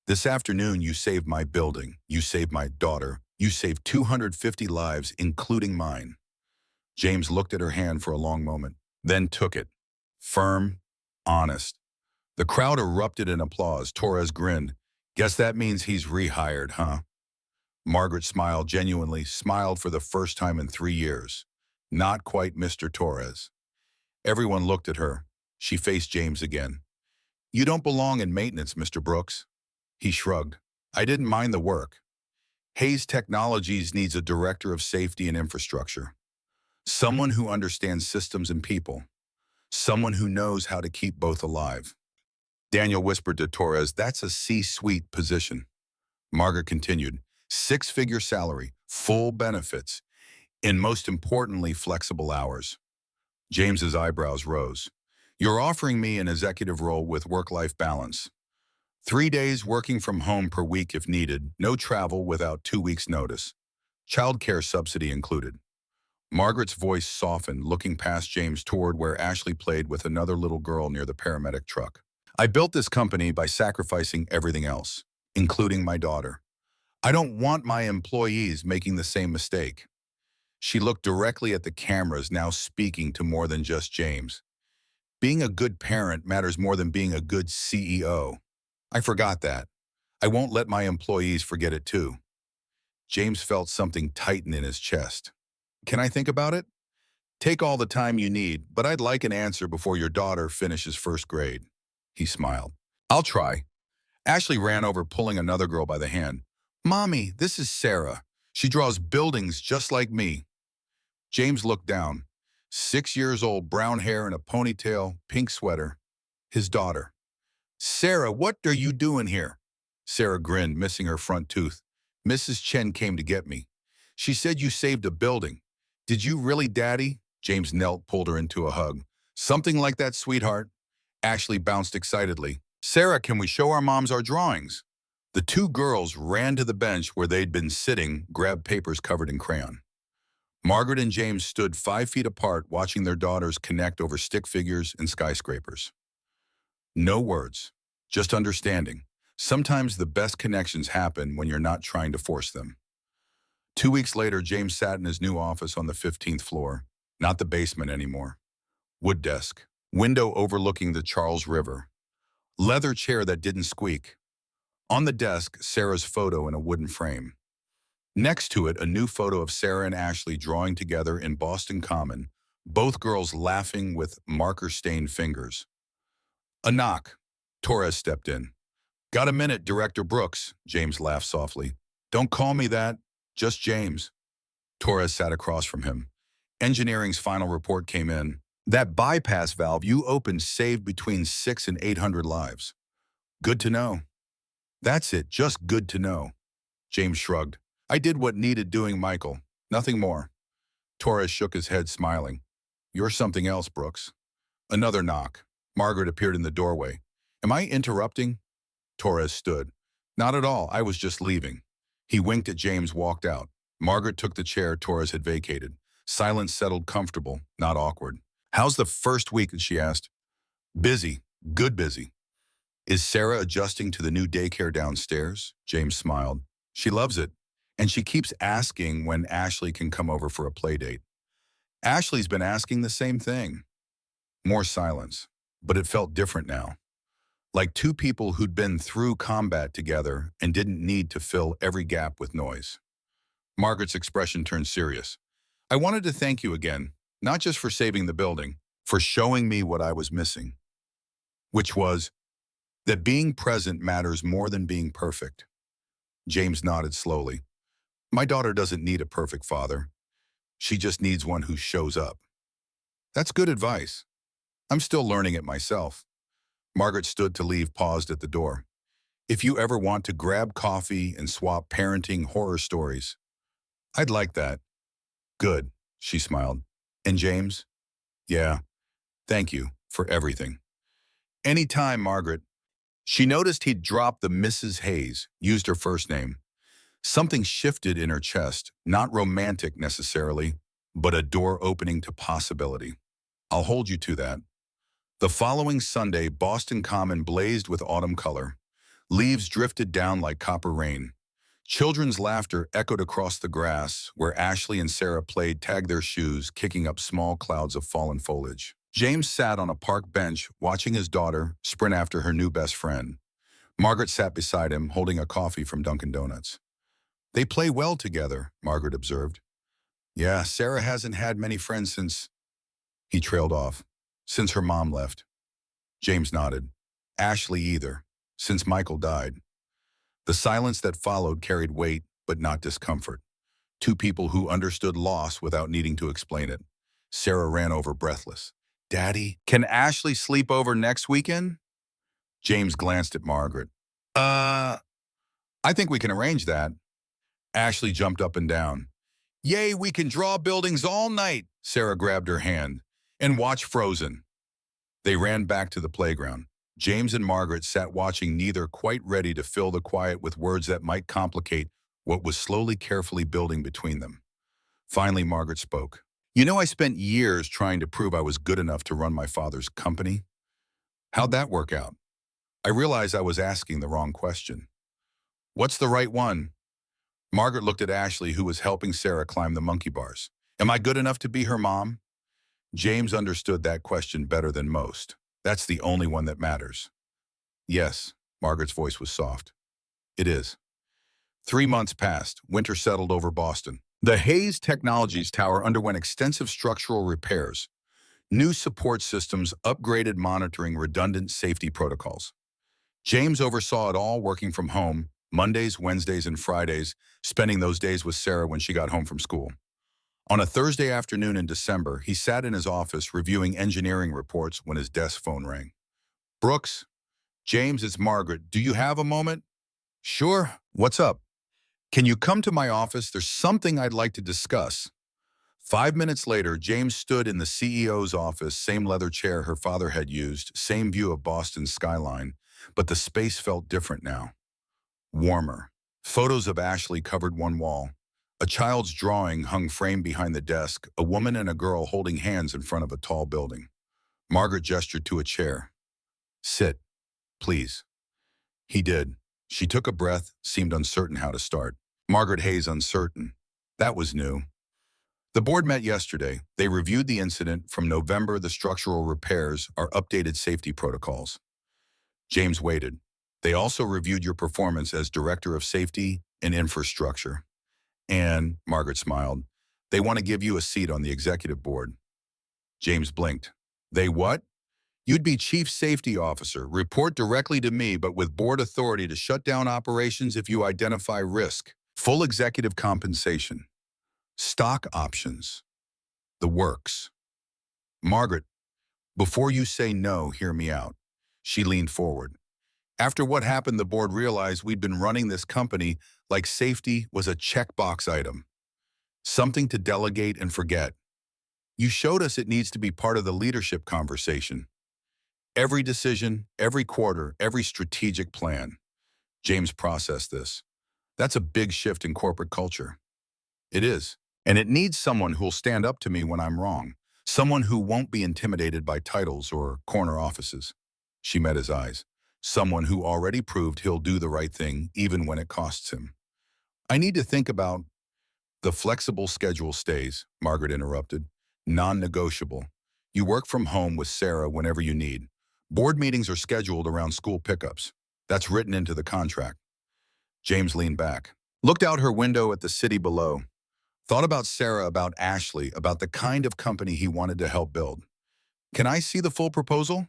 "This afternoon you saved my building, you saved my daughter, you saved 250 lives, including mine." James looked at her hand for a long moment, then took it. Firm, honest. The crowd erupted in applause. Torres grinned. "Guess that means he's rehired, huh?" Margaret smiled, genuinely smiled for the first time in 3 years. Not quite Mr. Torres. Everyone looked at her. She faced James again. "You don't belong in maintenance, Mr. Brooks." He shrugged. "I didn't mind the work. Hayes Technologies needs a director of safety and infrastructure. Someone who understands systems and people. Someone who knows how to keep both alive." Daniel whispered to Torres, "That's a C-suite position." Margaret continued, "6-figure salary, full benefits, and most importantly, flexible hours." James's eyebrows rose. "You're offering me an executive role with work-life balance. 3 days working from home per week if needed, no travel without 2 weeks' notice. Childcare subsidy included." Margaret's voice softened, looking past James toward where Ashley played with another little girl near the paramedic truck. "I built this company by sacrificing everything else, including my daughter. I don't want my employees making the same mistake." She looked directly at the cameras, now speaking to more than just James. "Being a good parent matters more than being a good CEO. I forgot that. I won't let my employees forget it too." James felt something tighten in his chest. "Can I think about it?" "Take all the time you need, but I'd like an answer before your daughter finishes first grade." He smiled. "I'll try." Ashley ran over, pulling another girl by the hand. "Mommy, this is Sarah. She draws buildings just like me." James looked down. 6 years old, brown hair in a ponytail, pink sweater. His daughter. "Sarah, what are you doing here?" Sarah grinned, missing her front tooth. "Mrs. Chen came to get me. She said you saved a building." "Did you really, Daddy?" James knelt, pulled her into a hug. "Something like that, sweetheart." Ashley bounced excitedly. "Sarah, can we show our moms our drawings?" The 2 girls ran to the bench where they'd been sitting, grabbed papers covered in crayon. Margaret and James stood 5 feet apart, watching their daughters connect over stick figures and skyscrapers. No words, just understanding. Sometimes the best connections happen when you're not trying to force them. 2 weeks later, James sat in his new office on the 15th floor, not the basement anymore. Wood desk, window overlooking the Charles River, leather chair that didn't squeak. On the desk, Sarah's photo in a wooden frame. Next to it, a new photo of Sarah and Ashley drawing together in Boston Common, both girls laughing with marker-stained fingers. A knock. Torres stepped in. "Got a minute, Director Brooks," James laughed softly. "Don't call me that, just James." Torres sat across from him. Engineering's final report came in. "That bypass valve you opened saved between 6 and 800 lives. Good to know." "That's it, just good to know." James shrugged. "I did what needed doing, Michael. Nothing more." Torres shook his head, smiling. "You're something else, Brooks." Another knock. Margaret appeared in the doorway. "Am I interrupting?" Torres stood. "Not at all, I was just leaving." He winked at James, walked out. Margaret took the chair Torres had vacated. Silence settled, comfortable, not awkward. "How's the first week?" she asked. "Busy, good busy." "Is Sarah adjusting to the new daycare downstairs?" James smiled. "She loves it, and she keeps asking when Ashley can come over for a play date." "Ashley's been asking the same thing." More silence, but it felt different now. Like two people who'd been through combat together and didn't need to fill every gap with noise. Margaret's expression turned serious. "I wanted to thank you again, not just for saving the building, for showing me what I was missing." Which was that being present matters more than being perfect. James nodded slowly. "My daughter doesn't need a perfect father. She just needs one who shows up." "That's good advice. I'm still learning it myself." Margaret stood to leave, paused at the door. "If you ever want to grab coffee and swap parenting horror stories, I'd like that." "Good," she smiled. "And James?" "Yeah, thank you for everything." "Anytime, Margaret." She noticed he'd dropped the Mrs. Hayes, used her first name. Something shifted in her chest, not romantic necessarily, but a door opening to possibility. "I'll hold you to that." The following Sunday, Boston Common blazed with autumn color. Leaves drifted down like copper rain. Children's laughter echoed across the grass, where Ashley and Sarah played tag their shoes, kicking up small clouds of fallen foliage. James sat on a park bench, watching his daughter sprint after her new best friend. Margaret sat beside him, holding a coffee from Dunkin' Donuts. "They play well together," Margaret observed. "Yeah, Sarah hasn't had many friends since—" He trailed off. "Since her mom left." James nodded. "Ashley either, since Michael died." The silence that followed carried weight, but not discomfort. Two people who understood loss without needing to explain it. Sarah ran over, breathless. "Daddy, can Ashley sleep over next weekend?" James glanced at Margaret. I think we can arrange that." Ashley jumped up and down. "Yay, we can draw buildings all night." Sarah grabbed her hand. "And watch Frozen." They ran back to the playground. James and Margaret sat watching, neither quite ready to fill the quiet with words that might complicate what was slowly, carefully building between them. Finally, Margaret spoke. "You know, I spent years trying to prove I was good enough to run my father's company. How'd that work out?" I realized I was asking the wrong question. "What's the right one?" Margaret looked at Ashley, who was helping Sarah climb the monkey bars. "Am I good enough to be her mom?" James understood that question better than most. "That's the only one that matters." "Yes," Margaret's voice was soft. "It is." 3 months passed. Winter settled over Boston. The Hayes Technologies Tower underwent extensive structural repairs. New support systems, upgraded monitoring, redundant safety protocols. James oversaw it all, working from home, Mondays, Wednesdays, and Fridays, spending those days with Sarah when she got home from school. On a Thursday afternoon in December, he sat in his office reviewing engineering reports when his desk phone rang. "Brooks, James, it's Margaret. Do you have a moment?" "Sure. What's up?" "Can you come to my office? There's something I'd like to discuss." 5 minutes later, James stood in the CEO's office, same leather chair her father had used, same view of Boston's skyline, but the space felt different now. Warmer. Photos of Ashley covered one wall. A child's drawing hung framed behind the desk, a woman and a girl holding hands in front of a tall building. Margaret gestured to a chair. "Sit, please." He did. She took a breath, seemed uncertain how to start. Margaret Hayes uncertain. That was new. The board met yesterday. They reviewed the incident from November, the structural repairs, our updated safety protocols. James waited. They also reviewed your performance as Director of Safety and Infrastructure. And, Margaret smiled, they want to give you a seat on the executive board. James blinked. They what? You'd be Chief Safety Officer, report directly to me, but with board authority to shut down operations if you identify risk. Full executive compensation. Stock options. The works. Margaret, before you say no, hear me out. She leaned forward. After what happened, the board realized we'd been running this company like safety was a checkbox item. Something to delegate and forget. You showed us it needs to be part of the leadership conversation. Every decision, every quarter, every strategic plan. James processed this. That's a big shift in corporate culture. It is. And it needs someone who'll stand up to me when I'm wrong. Someone who won't be intimidated by titles or corner offices. She met his eyes. Someone who already proved he'll do the right thing even when it costs him. I need to think about the flexible schedule stays, Margaret interrupted. Non-negotiable. You work from home with Sarah whenever you need. Board meetings are scheduled around school pickups. That's written into the contract. James leaned back, looked out her window at the city below, thought about Sarah, about Ashley, about the kind of company he wanted to help build. Can I see the full proposal?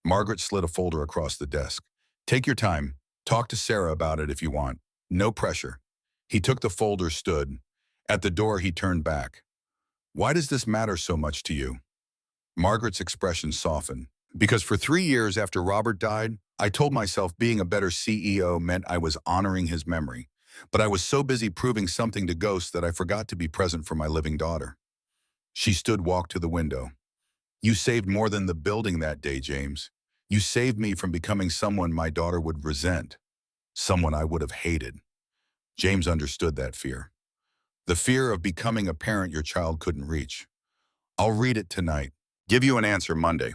Margaret slid a folder across the desk. Take your time. Talk to Sarah about it if you want. No pressure. He took the folder, stood. At the door, he turned back. Why does this matter so much to you? Margaret's expression softened. Because for 3 years after Robert died, I told myself being a better CEO meant I was honoring his memory. But I was so busy proving something to ghosts that I forgot to be present for my living daughter. She stood, walked to the window. You saved more than the building that day, James. You saved me from becoming someone my daughter would resent, someone I would have hated. James understood that fear. The fear of becoming a parent your child couldn't reach. I'll read it tonight. Give you an answer Monday.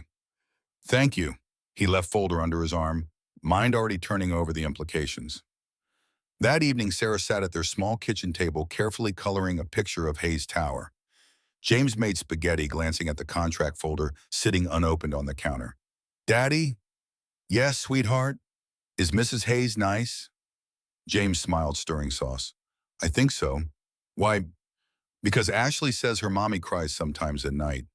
Thank you. He left folder under his arm, mind already turning over the implications. That evening, Sarah sat at their small kitchen table, carefully coloring a picture of Hayes Tower. James made spaghetti, glancing at the contract folder sitting unopened on the counter. Daddy? Yes, sweetheart? Is Mrs. Hayes nice? James smiled, stirring sauce. I think so. Why? Because Ashley says her mommy cries sometimes at night,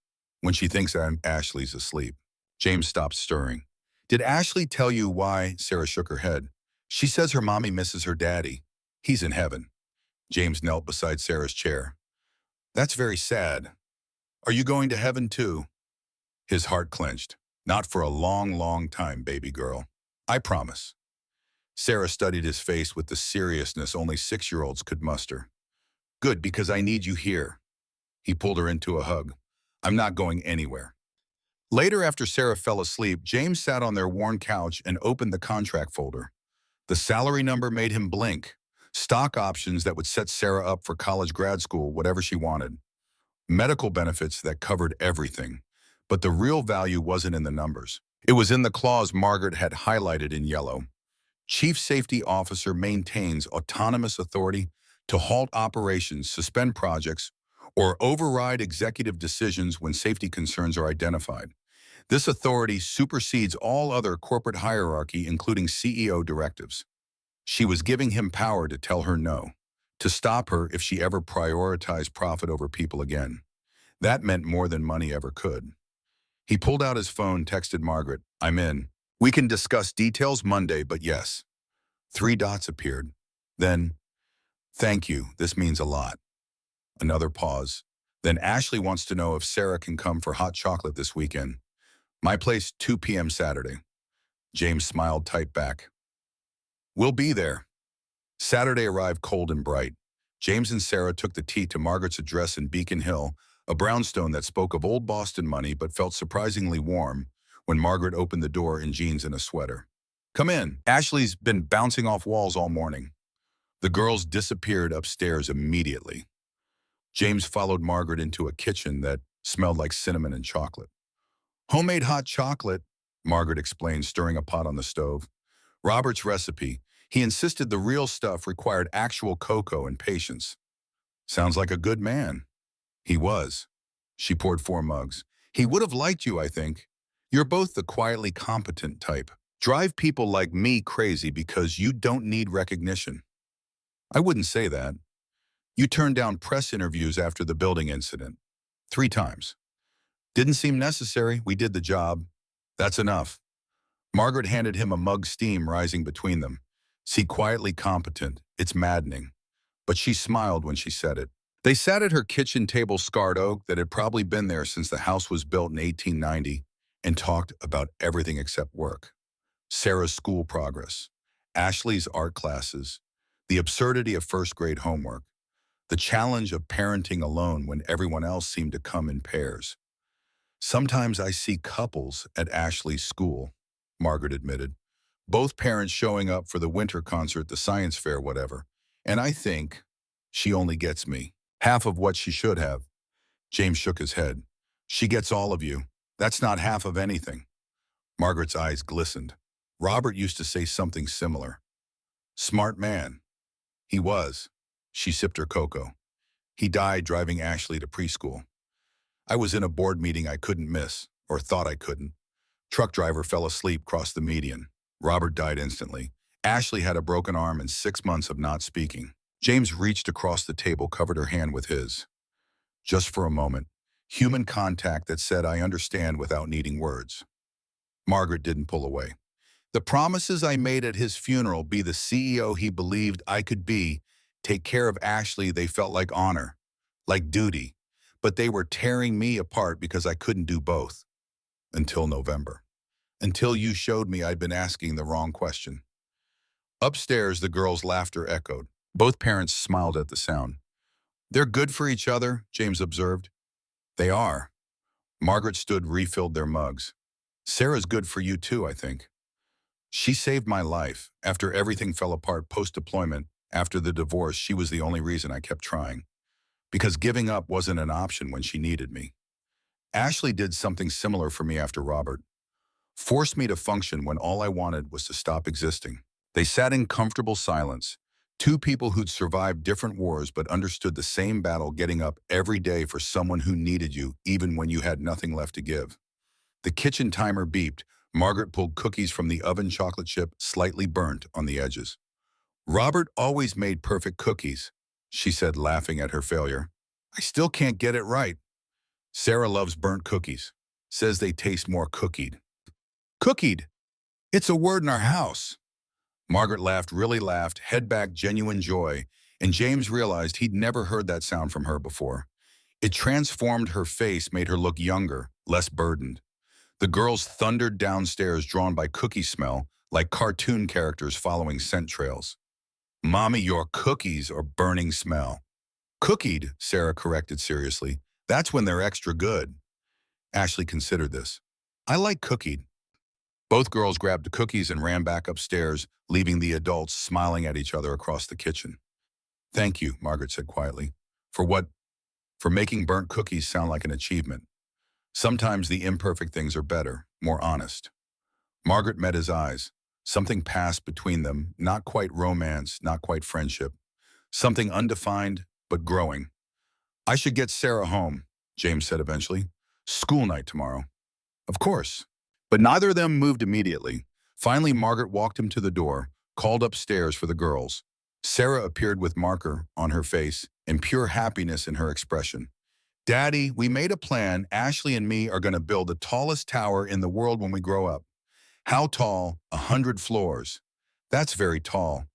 when she thinks Ashley's asleep. James stopped stirring. Did Ashley tell you why? Sarah shook her head. She says her mommy misses her daddy. He's in heaven. James knelt beside Sarah's chair. That's very sad. Are you going to heaven too? His heart clenched. Not for a long, long time, baby girl. I promise. Sarah studied his face with the seriousness only 6-year-olds could muster. Good, because I need you here. He pulled her into a hug. I'm not going anywhere. Later, after Sarah fell asleep, James sat on their worn couch and opened the contract folder. The salary number made him blink. Stock options that would set Sarah up for college, grad school, whatever she wanted. Medical benefits that covered everything. But the real value wasn't in the numbers. It was in the clause Margaret had highlighted in yellow. Chief Safety Officer maintains autonomous authority to halt operations, suspend projects, or override executive decisions when safety concerns are identified. This authority supersedes all other corporate hierarchy, including CEO directives. She was giving him power to tell her no, to stop her if she ever prioritized profit over people again. That meant more than money ever could. He pulled out his phone, texted Margaret, I'm in. We can discuss details Monday, but yes. 3 dots appeared. Then, thank you, this means a lot. Another pause. Then Ashley wants to know if Sarah can come for hot chocolate this weekend. My place, 2 p.m. Saturday. James smiled tight back. We'll be there. Saturday arrived cold and bright. James and Sarah took the tea to Margaret's address in Beacon Hill, a brownstone that spoke of old Boston money but felt surprisingly warm when Margaret opened the door in jeans and a sweater. Come in. Ashley's been bouncing off walls all morning. The girls disappeared upstairs immediately. James followed Margaret into a kitchen that smelled like cinnamon and chocolate. Homemade hot chocolate, Margaret explained, stirring a pot on the stove. Robert's recipe. He insisted the real stuff required actual cocoa and patience. Sounds like a good man. He was. She poured 4 mugs. He would have liked you, I think. You're both the quietly competent type. Drive people like me crazy because you don't need recognition. I wouldn't say that. You turned down press interviews after the building incident. 3 times. Didn't seem necessary. We did the job. That's enough. Margaret handed him a mug, steam rising between them. See, quietly competent. It's maddening. But she smiled when she said it. They sat at her kitchen table, scarred oak that had probably been there since the house was built in 1890, and talked about everything except work. Sarah's school progress, Ashley's art classes, the absurdity of first-grade homework, the challenge of parenting alone when everyone else seemed to come in pairs. Sometimes I see couples at Ashley's school, Margaret admitted, both parents showing up for the winter concert, the science fair, whatever, and I think she only gets me. Half of what she should have. James shook his head. She gets all of you. That's not half of anything. Margaret's eyes glistened. Robert used to say something similar. Smart man. He was. She sipped her cocoa. He died driving Ashley to preschool. I was in a board meeting I couldn't miss, or thought I couldn't. Truck driver fell asleep, crossed the median. Robert died instantly. Ashley had a broken arm and 6 months of not speaking. James reached across the table, covered her hand with his. Just for a moment, human contact that said, I understand without needing words. Margaret didn't pull away. The promises I made at his funeral, be the CEO he believed I could be, take care of Ashley, they felt like honor, like duty, but they were tearing me apart because I couldn't do both. Until November. Until you showed me I'd been asking the wrong question. Upstairs, the girls' laughter echoed. Both parents smiled at the sound. They're good for each other, James observed. They are. Margaret stood, refilled their mugs. Sarah's good for you too, I think. She saved my life. After everything fell apart post-deployment, after the divorce, she was the only reason I kept trying. Because giving up wasn't an option when she needed me. Ashley did something similar for me after Robert. Forced me to function when all I wanted was to stop existing. They sat in comfortable silence. Two people who'd survived different wars but understood the same battle, getting up every day for someone who needed you, even when you had nothing left to give. The kitchen timer beeped. Margaret pulled cookies from the oven, chocolate chip slightly burnt on the edges. Robert always made perfect cookies, she said, laughing at her failure. I still can't get it right. Sarah loves burnt cookies. Says they taste more cookied. Cookied! It's a word in our house. Margaret laughed, really laughed, head back, genuine joy, and James realized he'd never heard that sound from her before. It transformed her face, made her look younger, less burdened. The girls thundered downstairs, drawn by cookie smell, like cartoon characters following scent trails. Mommy, your cookies are burning smell. Cookied, Sarah corrected seriously. That's when they're extra good. Ashley considered this. I like cookied. Both girls grabbed the cookies and ran back upstairs, leaving the adults smiling at each other across the kitchen. Thank you, Margaret said quietly. For what? For making burnt cookies sound like an achievement. Sometimes the imperfect things are better, more honest. Margaret met his eyes. Something passed between them, not quite romance, not quite friendship. Something undefined, but growing. I should get Sarah home, James said eventually. School night tomorrow. Of course. But neither of them moved immediately. Finally, Margaret walked him to the door, called upstairs for the girls. Sarah appeared with marker on her face and pure happiness in her expression. Daddy, we made a plan. Ashley and me are going to build the tallest tower in the world when we grow up. How tall? 100 floors. That's very tall.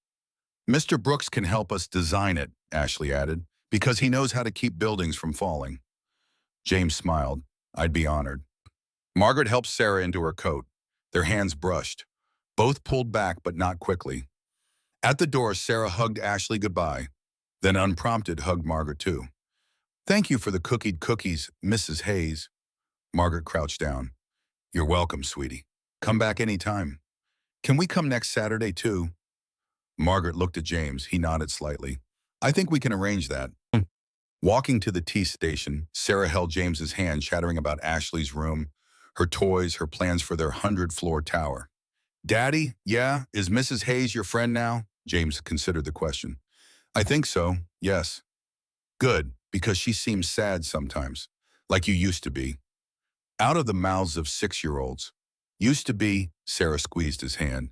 Mr. Brooks can help us design it, Ashley added, because he knows how to keep buildings from falling. James smiled. I'd be honored. Margaret helped Sarah into her coat. Their hands brushed. Both pulled back, but not quickly. At the door, Sarah hugged Ashley goodbye, then unprompted hugged Margaret too. Thank you for the cookied cookies, Mrs. Hayes. Margaret crouched down. You're welcome, sweetie. Come back anytime. Can we come next Saturday too? Margaret looked at James. He nodded slightly. I think we can arrange that. Walking to the tea station, Sarah held James's hand, chattering about Ashley's room, her toys, her plans for their 100-floor tower. Daddy, yeah, is Mrs. Hayes your friend now? James considered the question. I think so, yes. Good, because she seems sad sometimes, like you used to be. Out of the mouths of 6-year-olds. Used to be, Sarah squeezed his hand.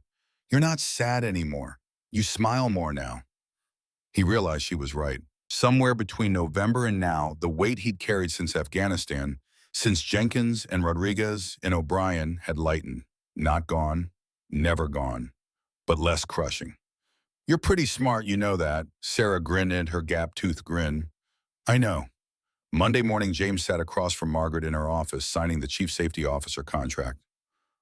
You're not sad anymore. You smile more now. He realized she was right. Somewhere between November and now, the weight he'd carried since Afghanistan, since Jenkins and Rodriguez and O'Brien had lightened. Not gone, never gone, but less crushing. You're pretty smart, you know that. Sarah grinned in her gap-toothed grin. I know. Monday morning, James sat across from Margaret in her office, signing the chief safety officer contract.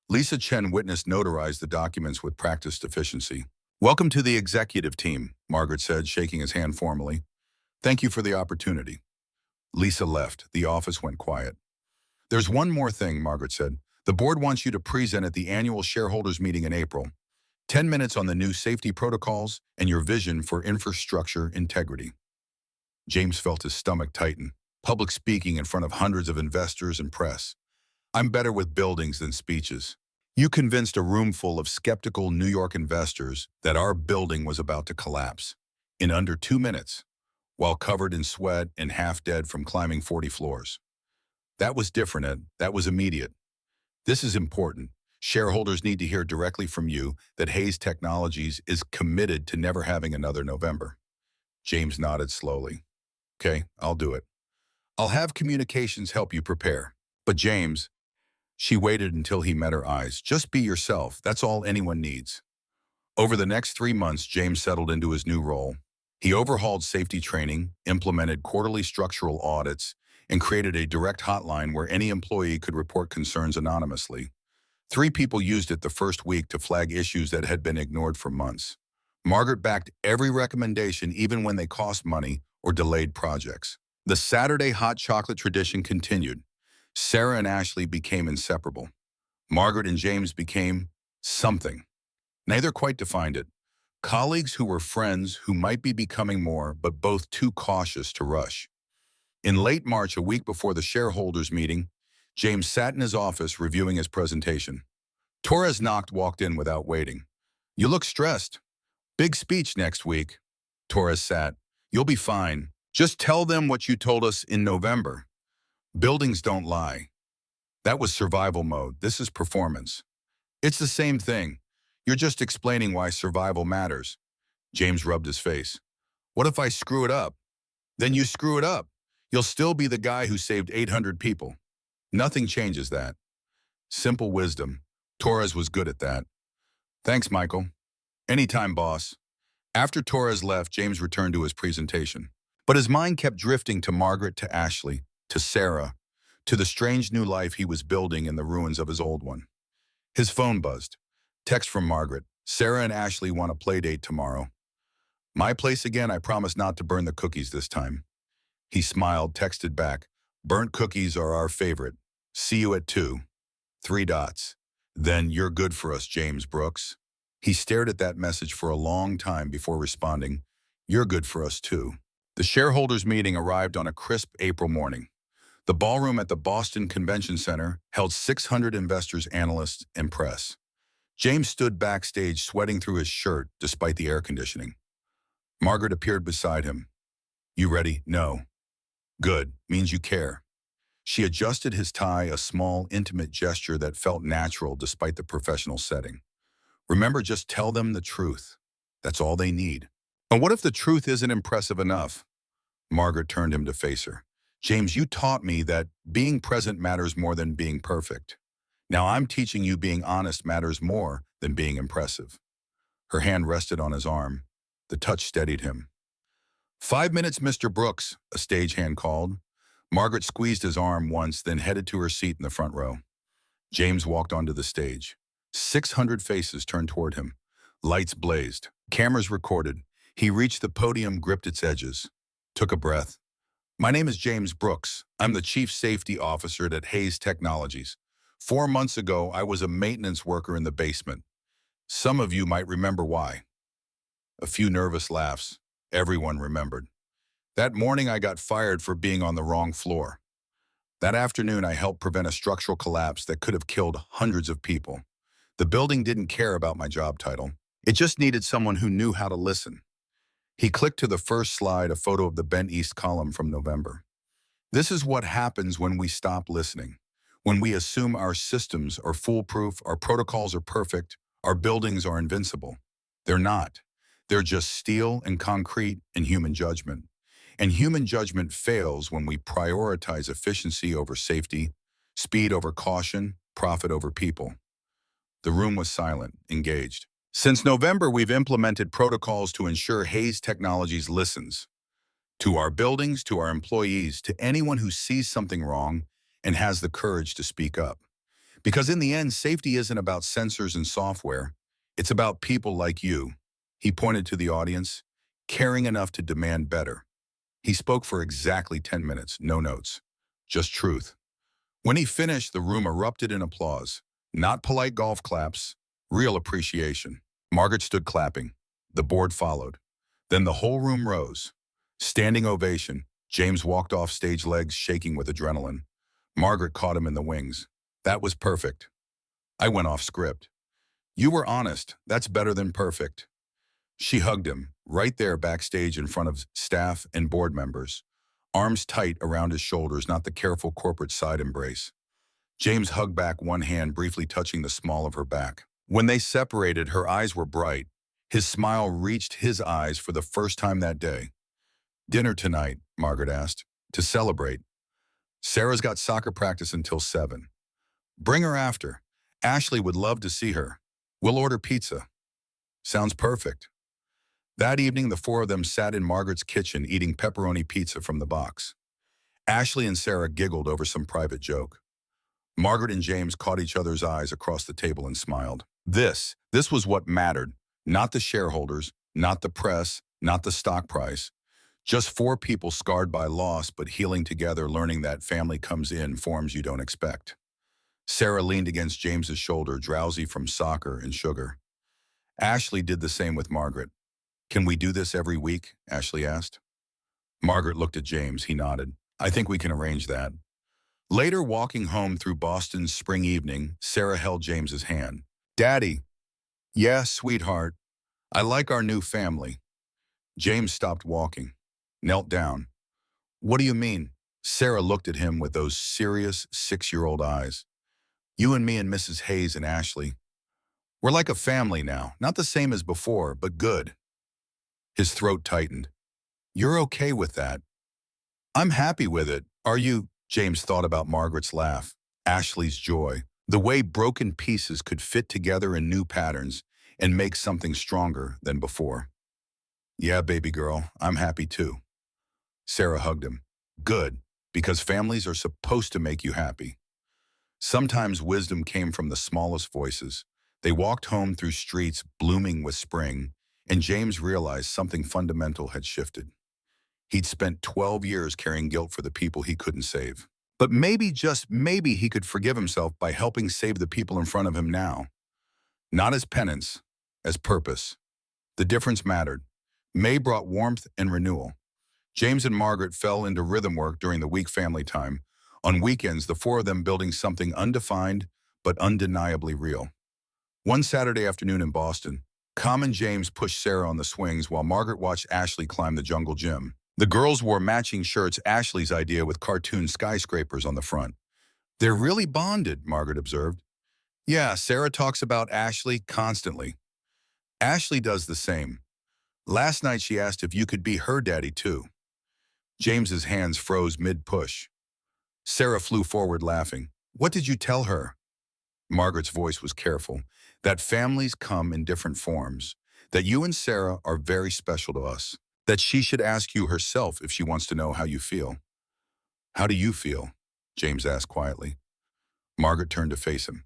Lisa Chen witnessed notarized the documents with practiced efficiency. Welcome to the executive team, Margaret said, shaking his hand formally. Thank you for the opportunity. Lisa left. The office went quiet. There's one more thing, Margaret said. The board wants you to present at the annual shareholders meeting in April. 10 minutes on the new safety protocols and your vision for infrastructure integrity. James felt his stomach tighten. Public speaking in front of hundreds of investors and press. I'm better with buildings than speeches. You convinced a room full of skeptical New York investors that our building was about to collapse in under 2 minutes, while covered in sweat and half dead from climbing 40 floors. That was different, Ed. That was immediate. This is important. Shareholders need to hear directly from you that Hayes Technologies is committed to never having another November. James nodded slowly. Okay, I'll do it. I'll have communications help you prepare. But James, she waited until he met her eyes. Just be yourself. That's all anyone needs. Over the next 3 months, James settled into his new role. He overhauled safety training, implemented quarterly structural audits, and created a direct hotline where any employee could report concerns anonymously. 3 people used it the first week to flag issues that had been ignored for months. Margaret backed every recommendation, even when they cost money or delayed projects. The Saturday hot chocolate tradition continued. Sarah and Ashley became inseparable. Margaret and James became something. Neither quite defined it. Colleagues who were friends who might be becoming more, but both too cautious to rush. In late March, a week before the shareholders meeting, James sat in his office reviewing his presentation. Torres walked in without waiting. You look stressed. Big speech next week. Torres sat. You'll be fine. Just tell them what you told us in November. Buildings don't lie. That was survival mode. This is performance. It's the same thing. You're just explaining why survival matters. James rubbed his face. What if I screw it up? Then you screw it up. You'll still be the guy who saved 800 people. Nothing changes that. Simple wisdom. Torres was good at that. Thanks, Michael. Anytime, boss. After Torres left, James returned to his presentation. But his mind kept drifting to Margaret, to Ashley, to Sarah, to the strange new life he was building in the ruins of his old one. His phone buzzed. Text from Margaret. Sarah and Ashley want a play date tomorrow. My place again, I promise not to burn the cookies this time. He smiled, texted back. Burnt cookies are our favorite. See you at 2. 3 dots. Then you're good for us, James Brooks. He stared at that message for a long time before responding, you're good for us too. The shareholders meeting arrived on a crisp April morning. The ballroom at the Boston Convention Center held 600 investors, analysts, and press. James stood backstage sweating through his shirt despite the air conditioning. Margaret appeared beside him. You ready? No. Good. Means you care. She adjusted his tie, a small, intimate gesture that felt natural despite the professional setting. Remember, just tell them the truth. That's all they need. And what if the truth isn't impressive enough? Margaret turned him to face her. James, you taught me that being present matters more than being perfect. Now I'm teaching you being honest matters more than being impressive. Her hand rested on his arm. The touch steadied him. 5 minutes, Mr. Brooks, a stagehand called. Margaret squeezed his arm once, then headed to her seat in the front row. James walked onto the stage. 600 faces turned toward him. Lights blazed. Cameras recorded. He reached the podium, gripped its edges. Took a breath. My name is James Brooks. I'm the Chief Safety Officer at Hayes Technologies. 4 months ago, I was a maintenance worker in the basement. Some of you might remember why. A few nervous laughs. Everyone remembered. That morning, I got fired for being on the wrong floor. That afternoon, I helped prevent a structural collapse that could have killed hundreds of people. The building didn't care about my job title. It just needed someone who knew how to listen. He clicked to the first slide, a photo of the Bent East column from November. This is what happens when we stop listening. When we assume our systems are foolproof, our protocols are perfect, our buildings are invincible. They're not. They're just steel and concrete and human judgment. And human judgment fails when we prioritize efficiency over safety, speed over caution, profit over people. The room was silent, engaged. Since November, we've implemented protocols to ensure Hayes Technologies listens. To our buildings, to our employees, to anyone who sees something wrong and has the courage to speak up. Because in the end, safety isn't about sensors and software. It's about people like you. He pointed to the audience, caring enough to demand better. He spoke for exactly 10 minutes, no notes, just truth. When he finished, the room erupted in applause. Not polite golf claps, real appreciation. Margaret stood clapping. The board followed. Then the whole room rose. Standing ovation. James walked off stage, legs shaking with adrenaline. Margaret caught him in the wings. That was perfect. I went off script. You were honest. That's better than perfect. She hugged him, right there backstage in front of staff and board members. Arms tight around his shoulders, not the careful corporate side embrace. James hugged back, one hand briefly touching the small of her back. When they separated, her eyes were bright. His smile reached his eyes for the first time that day. Dinner tonight, Margaret asked, to celebrate. Sarah's got soccer practice until 7. Bring her after. Ashley would love to see her. We'll order pizza. Sounds perfect. That evening, the four of them sat in Margaret's kitchen eating pepperoni pizza from the box. Ashley and Sarah giggled over some private joke. Margaret and James caught each other's eyes across the table and smiled. This was what mattered. Not the shareholders, not the press, not the stock price. Just four people scarred by loss but healing together, learning that family comes in forms you don't expect. Sarah leaned against James's shoulder, drowsy from soccer and sugar. Ashley did the same with Margaret. Can we do this every week? Ashley asked. Margaret looked at James. He nodded. I think we can arrange that. Later, walking home through Boston's spring evening, Sarah held James's hand. Daddy. Yeah, sweetheart. I like our new family. James stopped walking, knelt down. What do you mean? Sarah looked at him with those serious 6-year-old eyes. You and me and Mrs. Hayes and Ashley. We're like a family now, not the same as before, but good. His throat tightened. You're okay with that? I'm happy with it. Are you? James thought about Margaret's laugh, Ashley's joy, the way broken pieces could fit together in new patterns and make something stronger than before. Yeah, baby girl, I'm happy too. Sarah hugged him. Good, because families are supposed to make you happy. Sometimes wisdom came from the smallest voices. They walked home through streets blooming with spring, and James realized something fundamental had shifted. He'd spent 12 years carrying guilt for the people he couldn't save. But maybe, just maybe, he could forgive himself by helping save the people in front of him now. Not as penance, as purpose. The difference mattered. May brought warmth and renewal. James and Margaret fell into rhythm work during the week family time. On weekends, the four of them building something undefined but undeniably real. One Saturday afternoon in Boston, Com and James pushed Sarah on the swings while Margaret watched Ashley climb the jungle gym. The girls wore matching shirts, Ashley's idea, with cartoon skyscrapers on the front. They're really bonded, Margaret observed. Yeah, Sarah talks about Ashley constantly. Ashley does the same. Last night she asked if you could be her daddy too. James's hands froze mid-push. Sarah flew forward laughing. What did you tell her? Margaret's voice was careful. That families come in different forms. That you and Sarah are very special to us. That she should ask you herself if she wants to know how you feel. How do you feel? James asked quietly. Margaret turned to face him.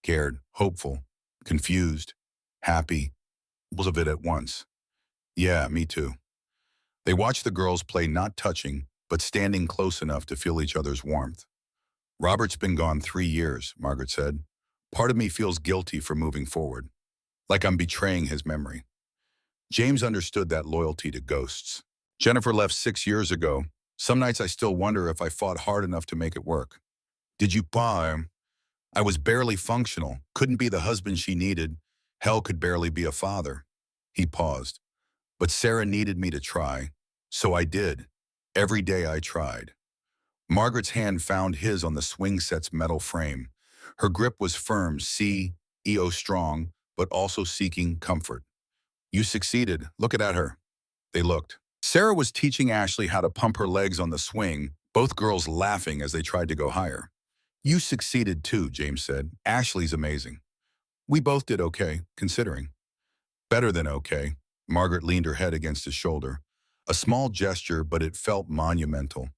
Scared, hopeful, confused, happy. All of it at once. Yeah, me too. They watched the girls play, not touching, but standing close enough to feel each other's warmth. Robert's been gone 3 years, Margaret said. Part of me feels guilty for moving forward, like I'm betraying his memory. James understood that loyalty to ghosts. Jennifer left 6 years ago. Some nights I still wonder if I fought hard enough to make it work. Did you buy him? I was barely functional, couldn't be the husband she needed. Hell, could barely be a father. He paused. But Sarah needed me to try. So I did. Every day I tried. Margaret's hand found his on the swing set's metal frame. Her grip was firm, CEO strong, but also seeking comfort. You succeeded. Look at her. They looked. Sarah was teaching Ashley how to pump her legs on the swing, both girls laughing as they tried to go higher. You succeeded too, James said. Ashley's amazing. We both did okay, considering. Better than okay. Margaret leaned her head against his shoulder. A small gesture, but it felt monumental.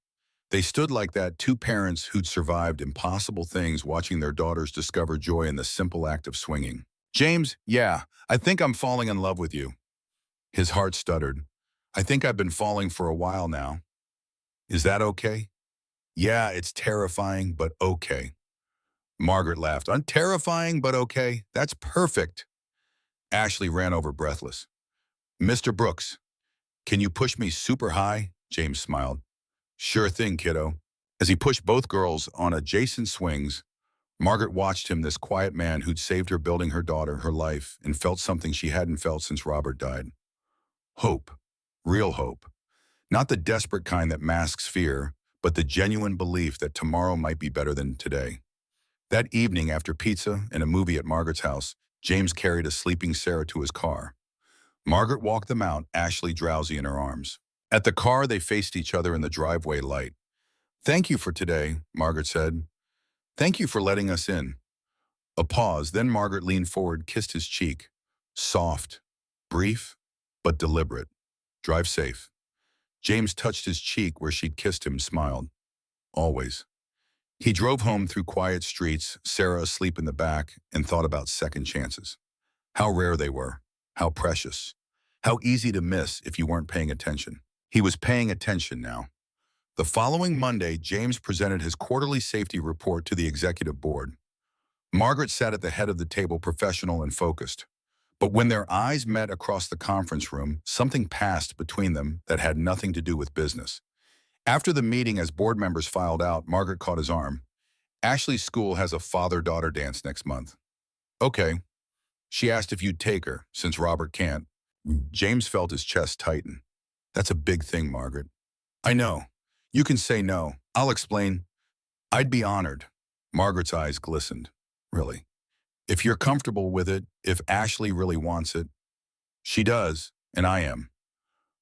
They stood like that, two parents who'd survived impossible things watching their daughters discover joy in the simple act of swinging. James, yeah, I think I'm falling in love with you. His heart stuttered. I think I've been falling for a while now. Is that okay? Yeah, it's terrifying, but okay. Margaret laughed. Unterrifying, but okay. That's perfect. Ashley ran over breathless. Mr. Brooks, can you push me super high? James smiled. Sure thing, kiddo. As he pushed both girls on adjacent swings, Margaret watched him, this quiet man who'd saved her, building her daughter, her life, and felt something she hadn't felt since Robert died. Hope. Real hope. Not the desperate kind that masks fear, but the genuine belief that tomorrow might be better than today. That evening, after pizza and a movie at Margaret's house, James carried a sleeping Sarah to his car. Margaret walked them out, Ashley drowsy in her arms. At the car, they faced each other in the driveway light. Thank you for today, Margaret said. Thank you for letting us in. A pause, then Margaret leaned forward, kissed his cheek. Soft, brief, but deliberate. Drive safe. James touched his cheek where she'd kissed him, smiled. Always. He drove home through quiet streets, Sarah asleep in the back, and thought about second chances. How rare they were. How precious. How easy to miss if you weren't paying attention. He was paying attention now. The following Monday, James presented his quarterly safety report to the executive board. Margaret sat at the head of the table, professional and focused. But when their eyes met across the conference room, something passed between them that had nothing to do with business. After the meeting, as board members filed out, Margaret caught his arm. Ashley's school has a father-daughter dance next month. Okay. She asked if you'd take her, since Robert can't. James felt his chest tighten. That's a big thing, Margaret. I know. You can say no. I'll explain. I'd be honored. Margaret's eyes glistened. Really? If you're comfortable with it, if Ashley really wants it. She does, and I am.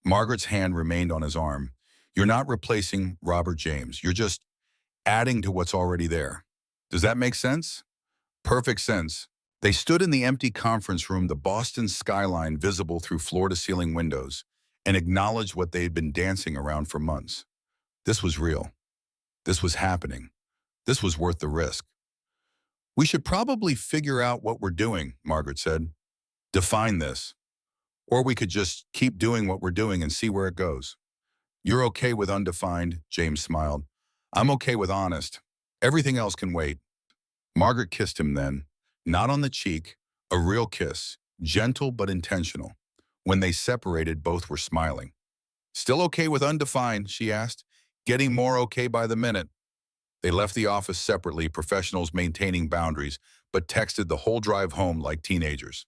Margaret's hand remained on his arm. You're not replacing Robert James. You're just adding to what's already there. Does that make sense? Perfect sense. They stood in the empty conference room, the Boston skyline visible through floor-to-ceiling windows, and acknowledged what they'd been dancing around for months. This was real. This was happening. This was worth the risk. We should probably figure out what we're doing, Margaret said. Define this. Or we could just keep doing what we're doing and see where it goes. You're okay with undefined, James smiled. I'm okay with honest. Everything else can wait. Margaret kissed him then, not on the cheek, a real kiss, gentle but intentional. When they separated, both were smiling. Still okay with undefined, she asked, getting more okay by the minute. They left the office separately, professionals maintaining boundaries, but texted the whole drive home like teenagers.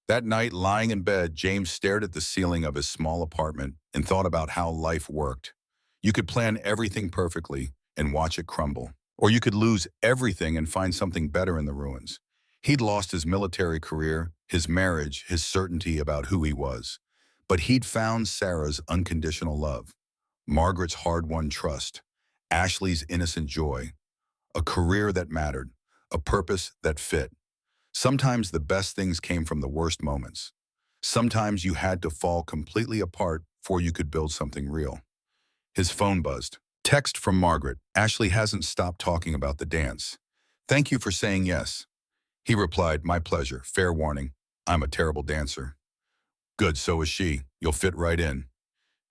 That night, lying in bed, James stared at the ceiling of his small apartment and thought about how life worked. You could plan everything perfectly and watch it crumble. Or you could lose everything and find something better in the ruins. He'd lost his military career, his marriage, his certainty about who he was. But he'd found Sarah's unconditional love, Margaret's hard-won trust, Ashley's innocent joy, a career that mattered, a purpose that fit. Sometimes the best things came from the worst moments. Sometimes you had to fall completely apart before you could build something real. His phone buzzed. Text from Margaret. Ashley hasn't stopped talking about the dance. Thank you for saying yes. He replied, my pleasure. Fair warning, I'm a terrible dancer. Good, so is she. You'll fit right in.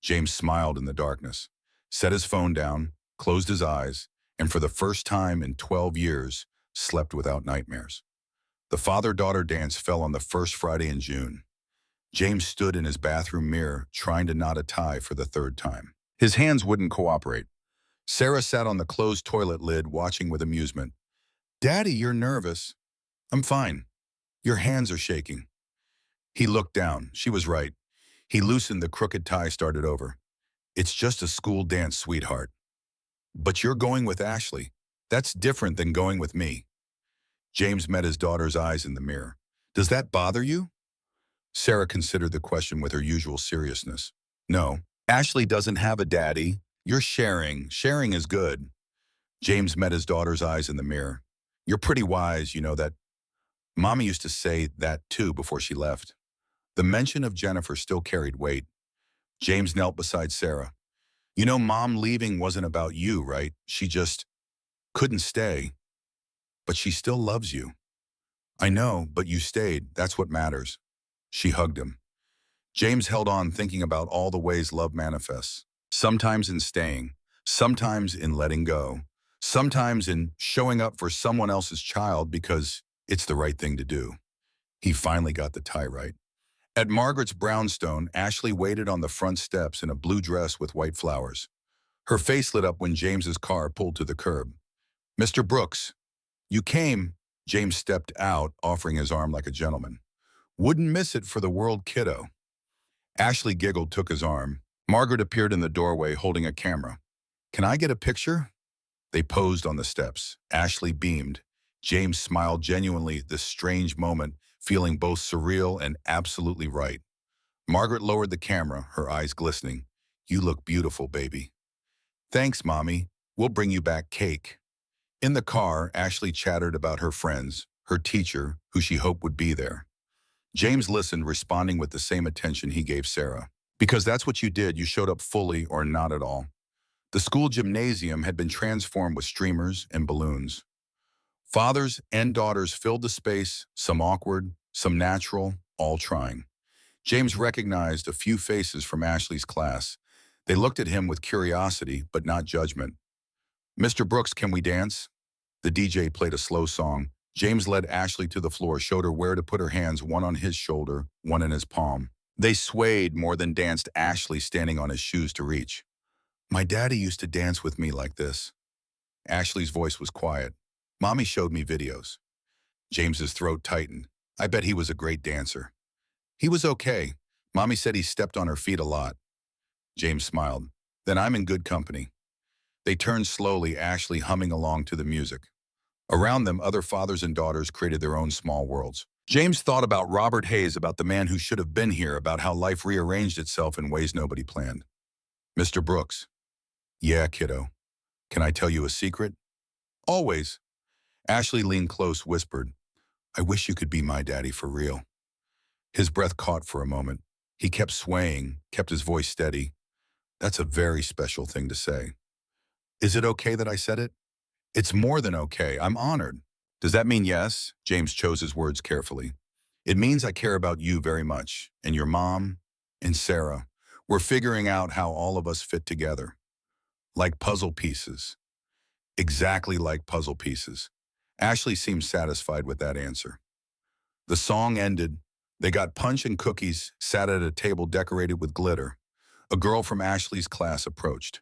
James smiled in the darkness, set his phone down, closed his eyes, and for the first time in 12 years, slept without nightmares. The father-daughter dance fell on the first Friday in June. James stood in his bathroom mirror, trying to knot a tie for the third time. His hands wouldn't cooperate. Sarah sat on the closed toilet lid, watching with amusement. Daddy, you're nervous. I'm fine. Your hands are shaking. He looked down. She was right. He loosened the crooked tie, started over. It's just a school dance, sweetheart. But you're going with Ashley. That's different than going with me. James met his daughter's eyes in the mirror. Does that bother you? Sarah considered the question with her usual seriousness. No. Ashley doesn't have a daddy. You're sharing. Sharing is good. James met his daughter's eyes in the mirror. You're pretty wise, you know that. Mommy used to say that too before she left. The mention of Jennifer still carried weight. James knelt beside Sarah. You know, Mom leaving wasn't about you, right? She just couldn't stay. But she still loves you. I know, but you stayed. That's what matters. She hugged him. James held on, thinking about all the ways love manifests. Sometimes in staying, sometimes in letting go, sometimes in showing up for someone else's child because it's the right thing to do. He finally got the tie right. At Margaret's brownstone, Ashley waited on the front steps in a blue dress with white flowers. Her face lit up when James's car pulled to the curb. Mr. Brooks, you came. James stepped out, offering his arm like a gentleman. Wouldn't miss it for the world, kiddo. Ashley giggled, took his arm. Margaret appeared in the doorway holding a camera. Can I get a picture? They posed on the steps. Ashley beamed. James smiled genuinely at this strange moment, feeling both surreal and absolutely right. Margaret lowered the camera, her eyes glistening. You look beautiful, baby. Thanks, Mommy. We'll bring you back cake. In the car, Ashley chattered about her friends, her teacher, who she hoped would be there. James listened, responding with the same attention he gave Sarah. Because that's what you did. You showed up fully or not at all. The school gymnasium had been transformed with streamers and balloons. Fathers and daughters filled the space, some awkward, some natural, all trying. James recognized a few faces from Ashley's class. They looked at him with curiosity, but not judgment. Mr. Brooks, can we dance? The DJ played a slow song. James led Ashley to the floor, showed her where to put her hands, one on his shoulder, one in his palm. They swayed more than danced, Ashley standing on his shoes to reach. My daddy used to dance with me like this. Ashley's voice was quiet. Mommy showed me videos. James's throat tightened. I bet he was a great dancer. He was okay. Mommy said he stepped on her feet a lot. James smiled. Then I'm in good company. They turned slowly, Ashley humming along to the music. Around them, other fathers and daughters created their own small worlds. James thought about Robert Hayes, about the man who should have been here, about how life rearranged itself in ways nobody planned. Mr. Brooks. Yeah, kiddo. Can I tell you a secret? Always. Ashley leaned close, whispered, I wish you could be my daddy for real. His breath caught for a moment. He kept swaying, kept his voice steady. That's a very special thing to say. Is it okay that I said it? It's more than okay. I'm honored. Does that mean yes? James chose his words carefully. It means I care about you very much, and your mom, and Sarah. We're figuring out how all of us fit together. Like puzzle pieces. Exactly like puzzle pieces. Ashley seemed satisfied with that answer. The song ended. They got punch and cookies, sat at a table decorated with glitter. A girl from Ashley's class approached.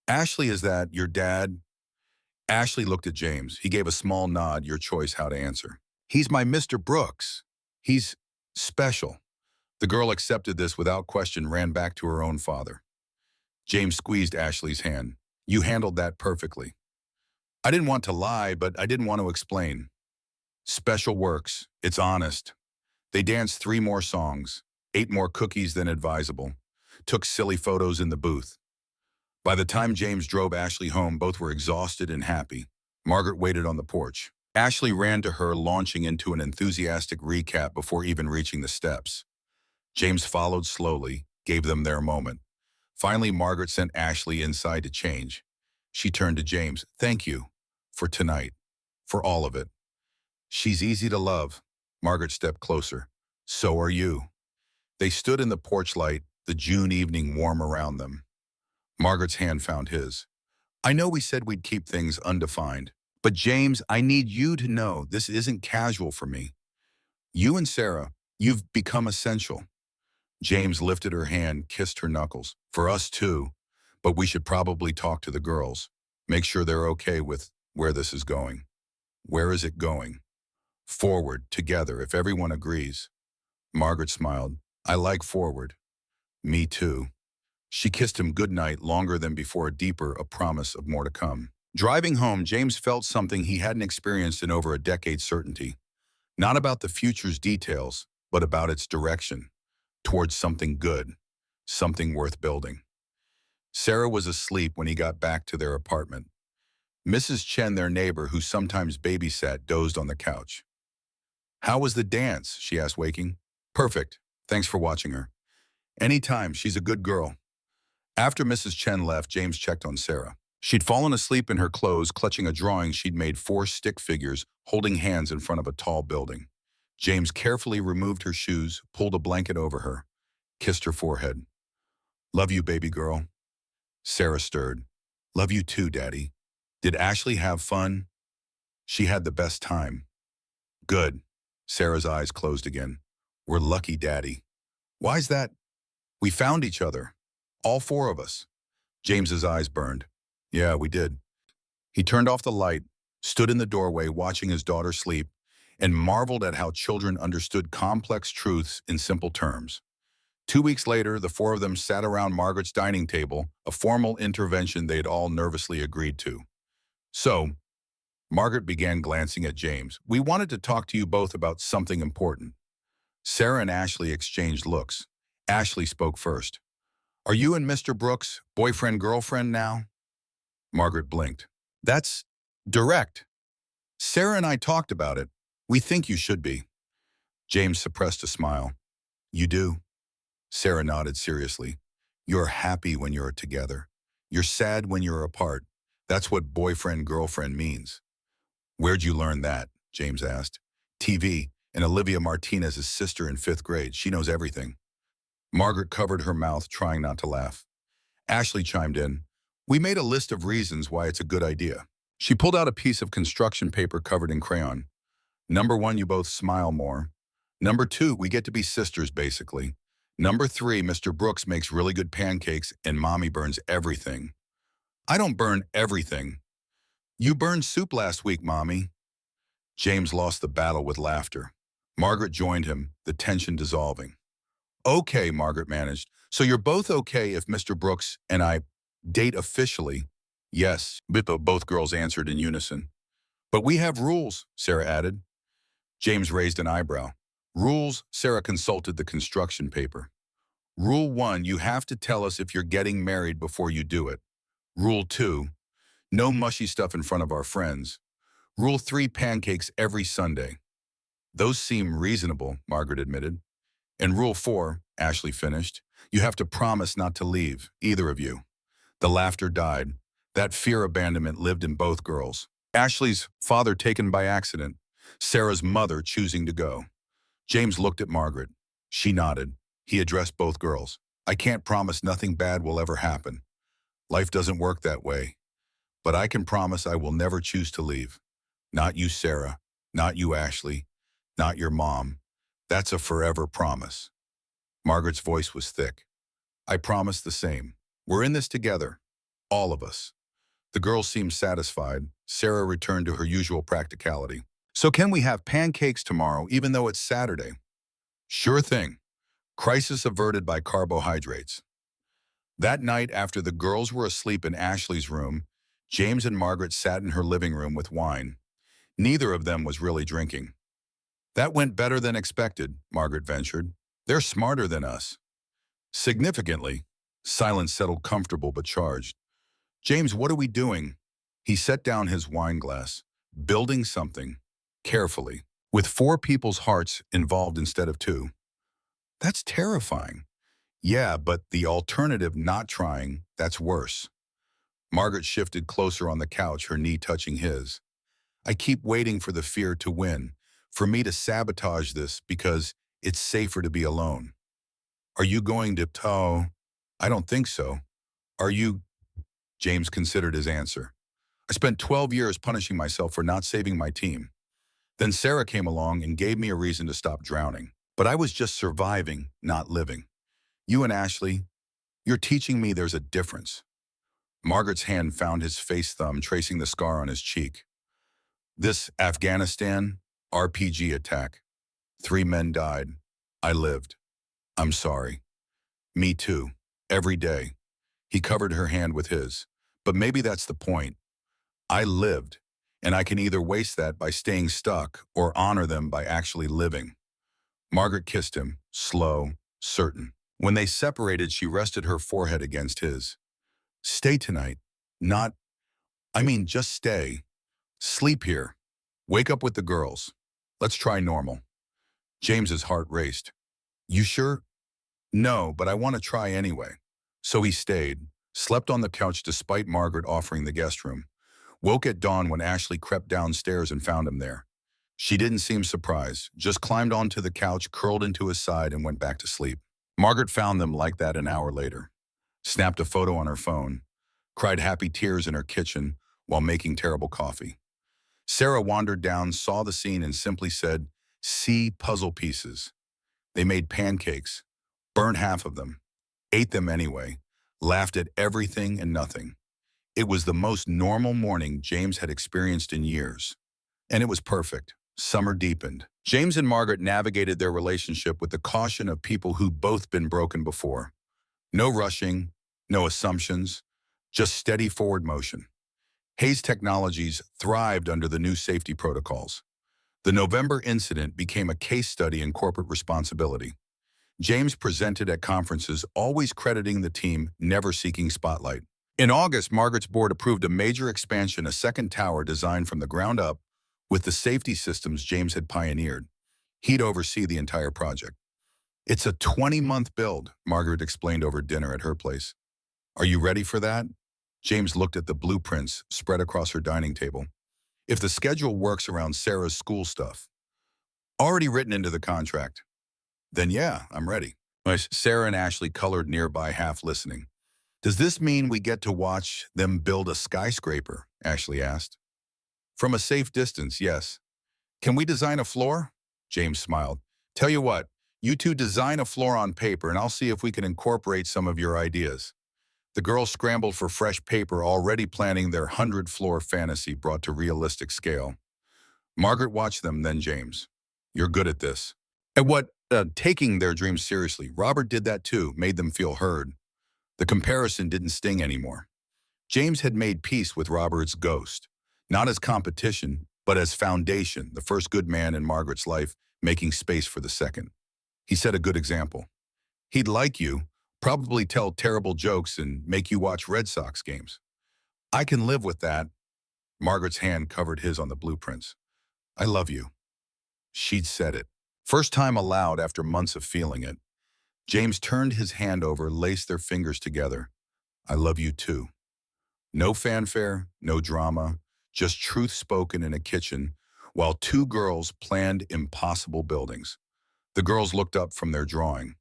Ashley, is that your dad? Ashley looked at James. He gave a small nod, your choice how to answer. He's my Mr. Brooks. He's special. The girl accepted this without question, ran back to her own father. James squeezed Ashley's hand. You handled that perfectly. I didn't want to lie, but I didn't want to explain. Special works. It's honest. They danced 3 more songs, ate more cookies than advisable, took silly photos in the booth. By the time James drove Ashley home, both were exhausted and happy. Margaret waited on the porch. Ashley ran to her, launching into an enthusiastic recap before even reaching the steps. James followed slowly, gave them their moment. Finally, Margaret sent Ashley inside to change. She turned to James. Thank you for tonight, for all of it. She's easy to love. Margaret stepped closer. So are you. They stood in the porch light, the June evening warm around them. Margaret's hand found his. I know we said we'd keep things undefined, but James, I need you to know this isn't casual for me. You and Sarah, you've become essential. James lifted her hand, kissed her knuckles. For us too, but we should probably talk to the girls. Make sure they're okay with where this is going. Where is it going? Forward, together, if everyone agrees. Margaret smiled. I like forward. Me too. She kissed him goodnight longer than before, deeper, a promise of more to come. Driving home, James felt something he hadn't experienced in over a decade: certainty. Not about the future's details, but about its direction, towards something good, something worth building. Sarah was asleep when he got back to their apartment. Mrs. Chen, their neighbor who sometimes babysat, dozed on the couch. How was the dance? She asked, waking. Perfect. Thanks for watching her. Anytime, she's a good girl. After Mrs. Chen left, James checked on Sarah. She'd fallen asleep in her clothes, clutching a drawing she'd made: four stick figures holding hands in front of a tall building. James carefully removed her shoes, pulled a blanket over her, kissed her forehead. Love you, baby girl. Sarah stirred. Love you too, Daddy. Did Ashley have fun? She had the best time. Good. Sarah's eyes closed again. We're lucky, Daddy. Why's that? We found each other. All four of us. James's eyes burned. Yeah, we did. He turned off the light, stood in the doorway watching his daughter sleep, and marveled at how children understood complex truths in simple terms. 2 weeks later, the four of them sat around Margaret's dining table, a formal intervention they'd all nervously agreed to. So, Margaret began, glancing at James. We wanted to talk to you both about something important. Sarah and Ashley exchanged looks. Ashley spoke first. Are you and Mr. Brooks boyfriend-girlfriend now? Margaret blinked. That's direct. Sarah and I talked about it. We think you should be. James suppressed a smile. You do? Sarah nodded seriously. You're happy when you're together. You're sad when you're apart. That's what boyfriend-girlfriend means. Where'd you learn that? James asked. TV, and Olivia Martinez's sister in 5th grade. She knows everything. Margaret covered her mouth, trying not to laugh. Ashley chimed in. We made a list of reasons why it's a good idea. She pulled out a piece of construction paper covered in crayon. Number 1, you both smile more. Number 2, we get to be sisters, basically. Number 3, Mr. Brooks makes really good pancakes and Mommy burns everything. I don't burn everything. You burned soup last week, Mommy. James lost the battle with laughter. Margaret joined him, the tension dissolving. Okay, Margaret managed. So you're both okay if Mr. Brooks and I date officially? Yes, both girls answered in unison. But we have rules, Sarah added. James raised an eyebrow. Rules? Sarah consulted the construction paper. Rule 1, you have to tell us if you're getting married before you do it. Rule 2, no mushy stuff in front of our friends. Rule 3, pancakes every Sunday. Those seem reasonable, Margaret admitted. And Rule 4, Ashley finished, you have to promise not to leave, either of you. The laughter died. That fear abandonment lived in both girls. Ashley's father taken by accident, Sarah's mother choosing to go. James looked at Margaret. She nodded. He addressed both girls. I can't promise nothing bad will ever happen. Life doesn't work that way. But I can promise I will never choose to leave. Not you, Sarah. Not you, Ashley. Not your mom. That's a forever promise. Margaret's voice was thick. I promise the same. We're in this together. All of us. The girls seemed satisfied. Sarah returned to her usual practicality. So can we have pancakes tomorrow, even though it's Saturday? Sure thing. Crisis averted by carbohydrates. That night, after the girls were asleep in Ashley's room, James and Margaret sat in her living room with wine. Neither of them was really drinking. That went better than expected, Margaret ventured. They're smarter than us. Significantly. Silence settled, comfortable but charged. James, what are we doing? He set down his wine glass. Building something. Carefully. With 4 people's hearts involved instead of 2. That's terrifying. Yeah, but the alternative, not trying, that's worse. Margaret shifted closer on the couch, her knee touching his. I keep waiting for the fear to win, for me to sabotage this because it's safer to be alone. Are you going to tow? I don't think so. Are you? James considered his answer. I spent 12 years punishing myself for not saving my team. Then Sarah came along and gave me a reason to stop drowning. But I was just surviving, not living. You and Ashley, you're teaching me there's a difference. Margaret's hand found his face thumb, tracing the scar on his cheek. This Afghanistan RPG attack. 3 men died. I lived. I'm sorry. Me too. Every day. He covered her hand with his. But maybe that's the point. I lived, and I can either waste that by staying stuck or honor them by actually living. Margaret kissed him, slow, certain. When they separated, she rested her forehead against his. Stay tonight. Not, I mean, just stay. Sleep here. Wake up with the girls. Let's try normal. James's heart raced. You sure? No, but I want to try anyway. So he stayed, slept on the couch despite Margaret offering the guest room. Woke at dawn when Ashley crept downstairs and found him there. She didn't seem surprised, just climbed onto the couch, curled into his side, and went back to sleep. Margaret found them like that an hour later, snapped a photo on her phone, cried happy tears in her kitchen while making terrible coffee. Sarah wandered down, saw the scene, and simply said, "See puzzle pieces." They made pancakes, burned half of them, ate them anyway, laughed at everything and nothing. It was the most normal morning James had experienced in years. And it was perfect. Summer deepened. James and Margaret navigated their relationship with the caution of people who'd both been broken before. No rushing, no assumptions, just steady forward motion. Hayes Technologies thrived under the new safety protocols. The November incident became a case study in corporate responsibility. James presented at conferences, always crediting the team, never seeking spotlight. In August, Margaret's board approved a major expansion, a second tower designed from the ground up with the safety systems James had pioneered. He'd oversee the entire project. It's a 20-month build, Margaret explained over dinner at her place. Are you ready for that? James looked at the blueprints spread across her dining table. If the schedule works around Sarah's school stuff, already written into the contract, then yeah, I'm ready. Sarah and Ashley colored nearby, half listening. Does this mean we get to watch them build a skyscraper? Ashley asked. From a safe distance, yes. Can we design a floor? James smiled. Tell you what, you two design a floor on paper and I'll see if we can incorporate some of your ideas. The girls scrambled for fresh paper, already planning their 100-floor fantasy brought to realistic scale. Margaret watched them, then James. You're good at this. At what? Taking their dreams seriously. Robert did that too, made them feel heard. The comparison didn't sting anymore. James had made peace with Robert's ghost, not as competition, but as foundation, the first good man in Margaret's life, making space for the second. He set a good example. He'd like you, probably tell terrible jokes and make you watch Red Sox games. I can live with that. Margaret's hand covered his on the blueprints. I love you. She'd said it. First time aloud after months of feeling it. James turned his hand over, laced their fingers together. I love you too. No fanfare, no drama, just truth spoken in a kitchen while two girls planned impossible buildings. The girls looked up from their drawing.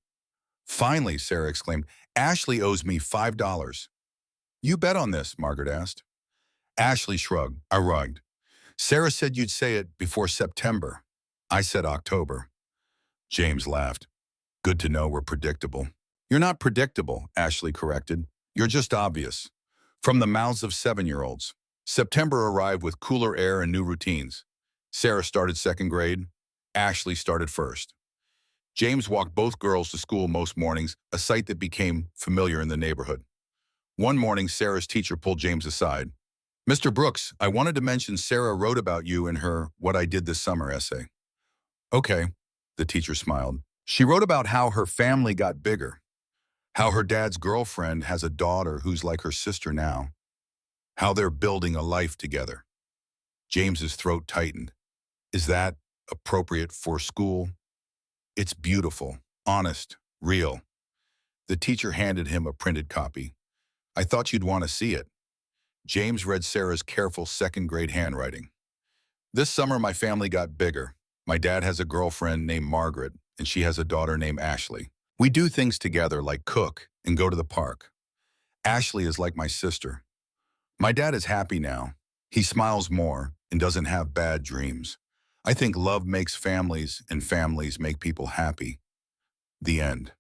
Finally, Sarah exclaimed, Ashley owes me $5. You bet on this, Margaret asked. Ashley shrugged. I rugged. Sarah said you'd say it before September. I said October. James laughed. Good to know we're predictable. You're not predictable, Ashley corrected. You're just obvious. From the mouths of 7-year-olds. September arrived with cooler air and new routines. Sarah started second grade. Ashley started first. James walked both girls to school most mornings, a sight that became familiar in the neighborhood. One morning, Sarah's teacher pulled James aside. Mr. Brooks, I wanted to mention Sarah wrote about you in her What I Did This Summer essay. Okay, the teacher smiled. She wrote about how her family got bigger, how her dad's girlfriend has a daughter who's like her sister now, how they're building a life together. James's throat tightened. Is that appropriate for school? It's beautiful, honest, real. The teacher handed him a printed copy. I thought you'd want to see it. James read Sarah's careful second-grade handwriting. This summer, my family got bigger. My dad has a girlfriend named Margaret, and she has a daughter named Ashley. We do things together like cook and go to the park. Ashley is like my sister. My dad is happy now. He smiles more and doesn't have bad dreams. I think love makes families and families make people happy. The end.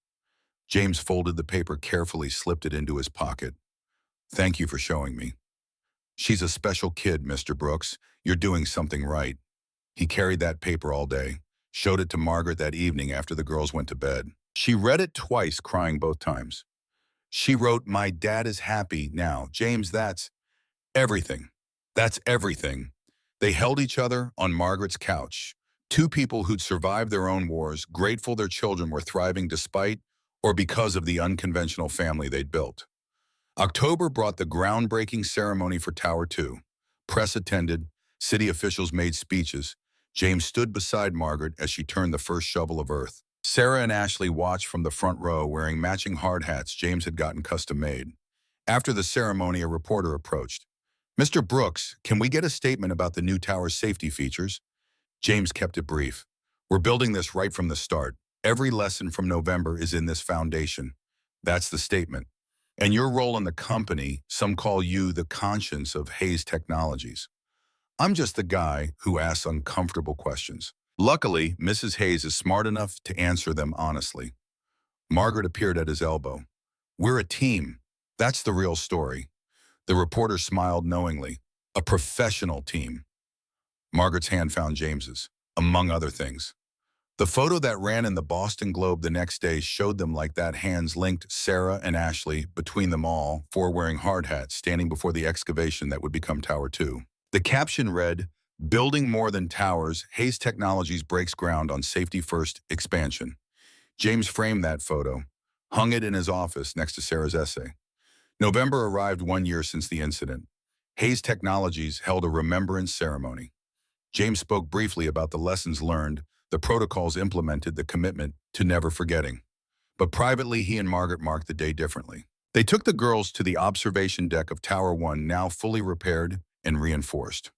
James folded the paper carefully, slipped it into his pocket. Thank you for showing me. She's a special kid, Mr. Brooks. You're doing something right. He carried that paper all day, showed it to Margaret that evening after the girls went to bed. She read it twice, crying both times. She wrote, "My dad is happy now. James, that's everything. That's everything." They held each other on Margaret's couch. Two people who'd survived their own wars, grateful their children were thriving despite or because of the unconventional family they'd built. October brought the groundbreaking ceremony for Tower 2. Press attended, city officials made speeches. James stood beside Margaret as she turned the first shovel of earth. Sarah and Ashley watched from the front row wearing matching hard hats James had gotten custom made. After the ceremony, a reporter approached. "Mr. Brooks, can we get a statement about the new tower's safety features?" James kept it brief. "We're building this right from the start. Every lesson from November is in this foundation." That's the statement. "And your role in the company, some call you the conscience of Hayes Technologies." "I'm just the guy who asks uncomfortable questions." Luckily, Mrs. Hayes is smart enough to answer them honestly. Margaret appeared at his elbow. "We're a team. That's the real story." The reporter smiled knowingly. "A professional team." Margaret's hand found James's, among other things. The photo that ran in the Boston Globe the next day showed them like that. Hands linked Sarah and Ashley, between them all, four wearing hard hats, standing before the excavation that would become Tower 2. The caption read, "Building more than towers, Hayes Technologies breaks ground on safety-first expansion." James framed that photo, hung it in his office next to Sarah's essay. November arrived 1 year since the incident. Hayes Technologies held a remembrance ceremony. James spoke briefly about the lessons learned, the protocols implemented, the commitment to never forgetting. But privately, he and Margaret marked the day differently. They took the girls to the observation deck of Tower 1, now fully repaired and reinforced.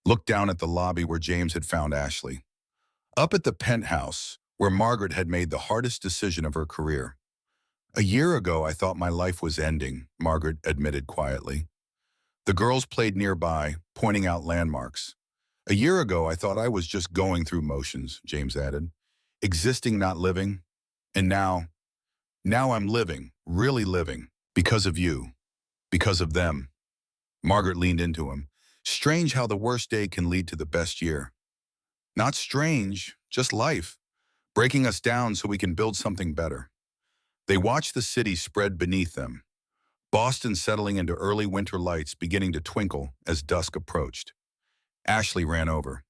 Looked down at the lobby where James had found Ashley. Up at the penthouse, where Margaret had made the hardest decision of her career. "A year ago, I thought my life was ending," Margaret admitted quietly. The girls played nearby, pointing out landmarks. "A year ago, I thought I was just going through motions," James added. "Existing, not living. And now I'm living, really living, because of you, because of them." Margaret leaned into him. "Strange how the worst day can lead to the best year." "Not strange, just life, breaking us down so we can build something better." They watched the city spread beneath them. Boston settling into early winter lights beginning to twinkle as dusk approached. Ashley ran over.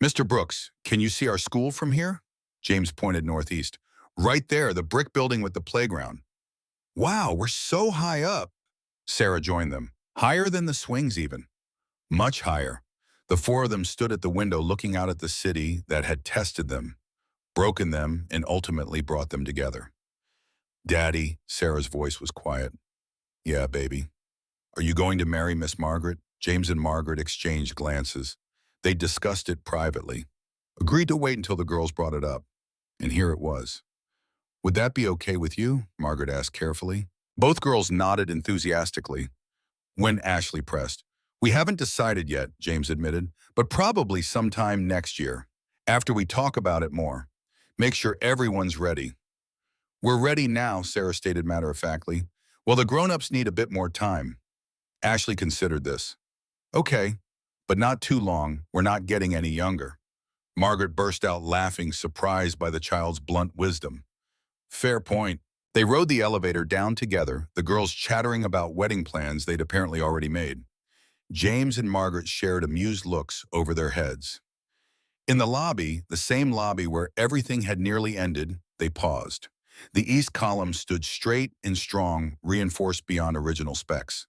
"Mr. Brooks, can you see our school from here?" James pointed northeast. "Right there, the brick building with the playground." "Wow, we're so high up." Sarah joined them. "Higher than the swings even." "Much higher." The four of them stood at the window looking out at the city that had tested them, broken them, and ultimately brought them together. "Daddy," Sarah's voice was quiet. "Yeah, baby." "Are you going to marry Miss Margaret?" James and Margaret exchanged glances. They discussed it privately. Agreed to wait until the girls brought it up. And here it was. "Would that be okay with you?" Margaret asked carefully. Both girls nodded enthusiastically. When Ashley pressed, "We haven't decided yet," James admitted, "but probably sometime next year, after we talk about it more. Make sure everyone's ready." "We're ready now," Sarah stated matter-of-factly. "Well, the grown-ups need a bit more time." Ashley considered this. "Okay, but not too long. We're not getting any younger." Margaret burst out laughing, surprised by the child's blunt wisdom. "Fair point." They rode the elevator down together, the girls chattering about wedding plans they'd apparently already made. James and Margaret shared amused looks over their heads. In the lobby, the same lobby where everything had nearly ended, they paused. The east column stood straight and strong, reinforced beyond original specs.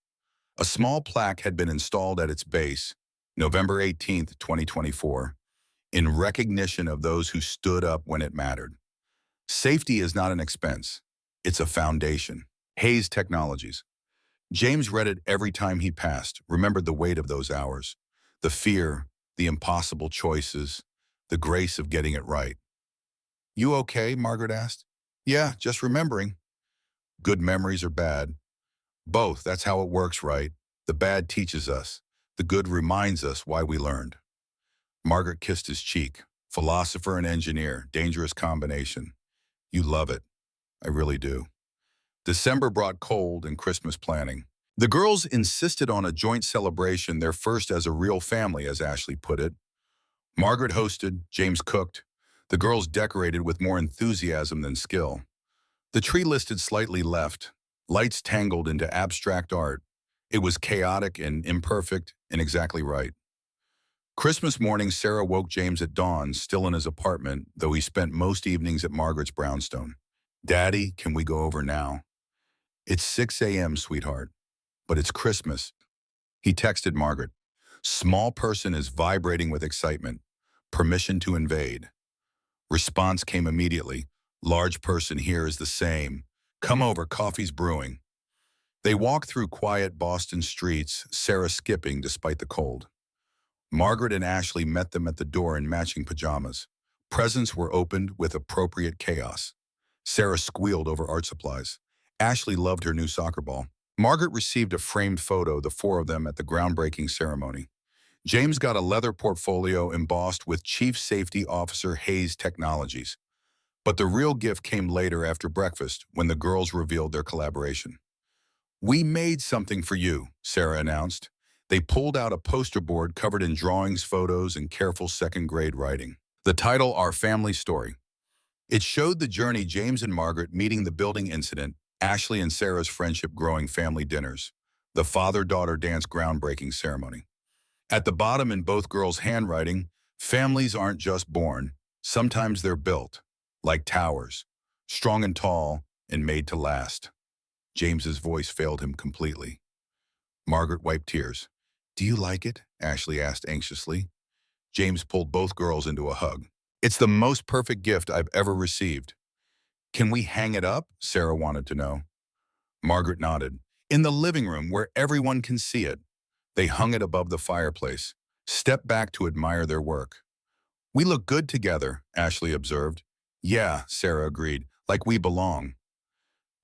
A small plaque had been installed at its base, November 18th, 2024, in recognition of those who stood up when it mattered. Safety is not an expense. It's a foundation. Hayes Technologies. James read it every time he passed, remembered the weight of those hours, the fear, the impossible choices, the grace of getting it right. "You okay?" Margaret asked. "Yeah, just remembering." "Good memories or bad?" "Both, that's how it works, right? The bad teaches us. The good reminds us why we learned." Margaret kissed his cheek. "Philosopher and engineer, dangerous combination. You love it." "I really do." December brought cold and Christmas planning. The girls insisted on a joint celebration, their first as a real family, as Ashley put it. Margaret hosted, James cooked. The girls decorated with more enthusiasm than skill. The tree listed slightly left, lights tangled into abstract art. It was chaotic and imperfect and exactly right. Christmas morning, Sarah woke James at dawn, still in his apartment, though he spent most evenings at Margaret's brownstone. Daddy, can we go over now? It's 6 a.m., sweetheart, but it's Christmas. He texted Margaret. Small person is vibrating with excitement. Permission to invade. Response came immediately. Large person here is the same. Come over, coffee's brewing. They walked through quiet Boston streets, Sarah skipping despite the cold. Margaret and Ashley met them at the door in matching pajamas. Presents were opened with appropriate chaos. Sarah squealed over art supplies. Ashley loved her new soccer ball. Margaret received a framed photo, the four of them at the groundbreaking ceremony. James got a leather portfolio embossed with Chief Safety Officer Hayes Technologies. But the real gift came later after breakfast when the girls revealed their collaboration. We made something for you, Sarah announced. They pulled out a poster board covered in drawings, photos, and careful second-grade writing. The title, Our Family Story. It showed the journey James and Margaret meeting, the building incident, Ashley and Sarah's friendship growing, family dinners, the father-daughter dance groundbreaking ceremony. At the bottom, in both girls' handwriting, families aren't just born, sometimes they're built, like towers, strong and tall and made to last. James's voice failed him completely. Margaret wiped tears. Do you like it? Ashley asked anxiously. James pulled both girls into a hug. It's the most perfect gift I've ever received. Can we hang it up? Sarah wanted to know. Margaret nodded. In the living room where everyone can see it. They hung it above the fireplace, stepped back to admire their work. We look good together, Ashley observed. Yeah, Sarah agreed, like we belong.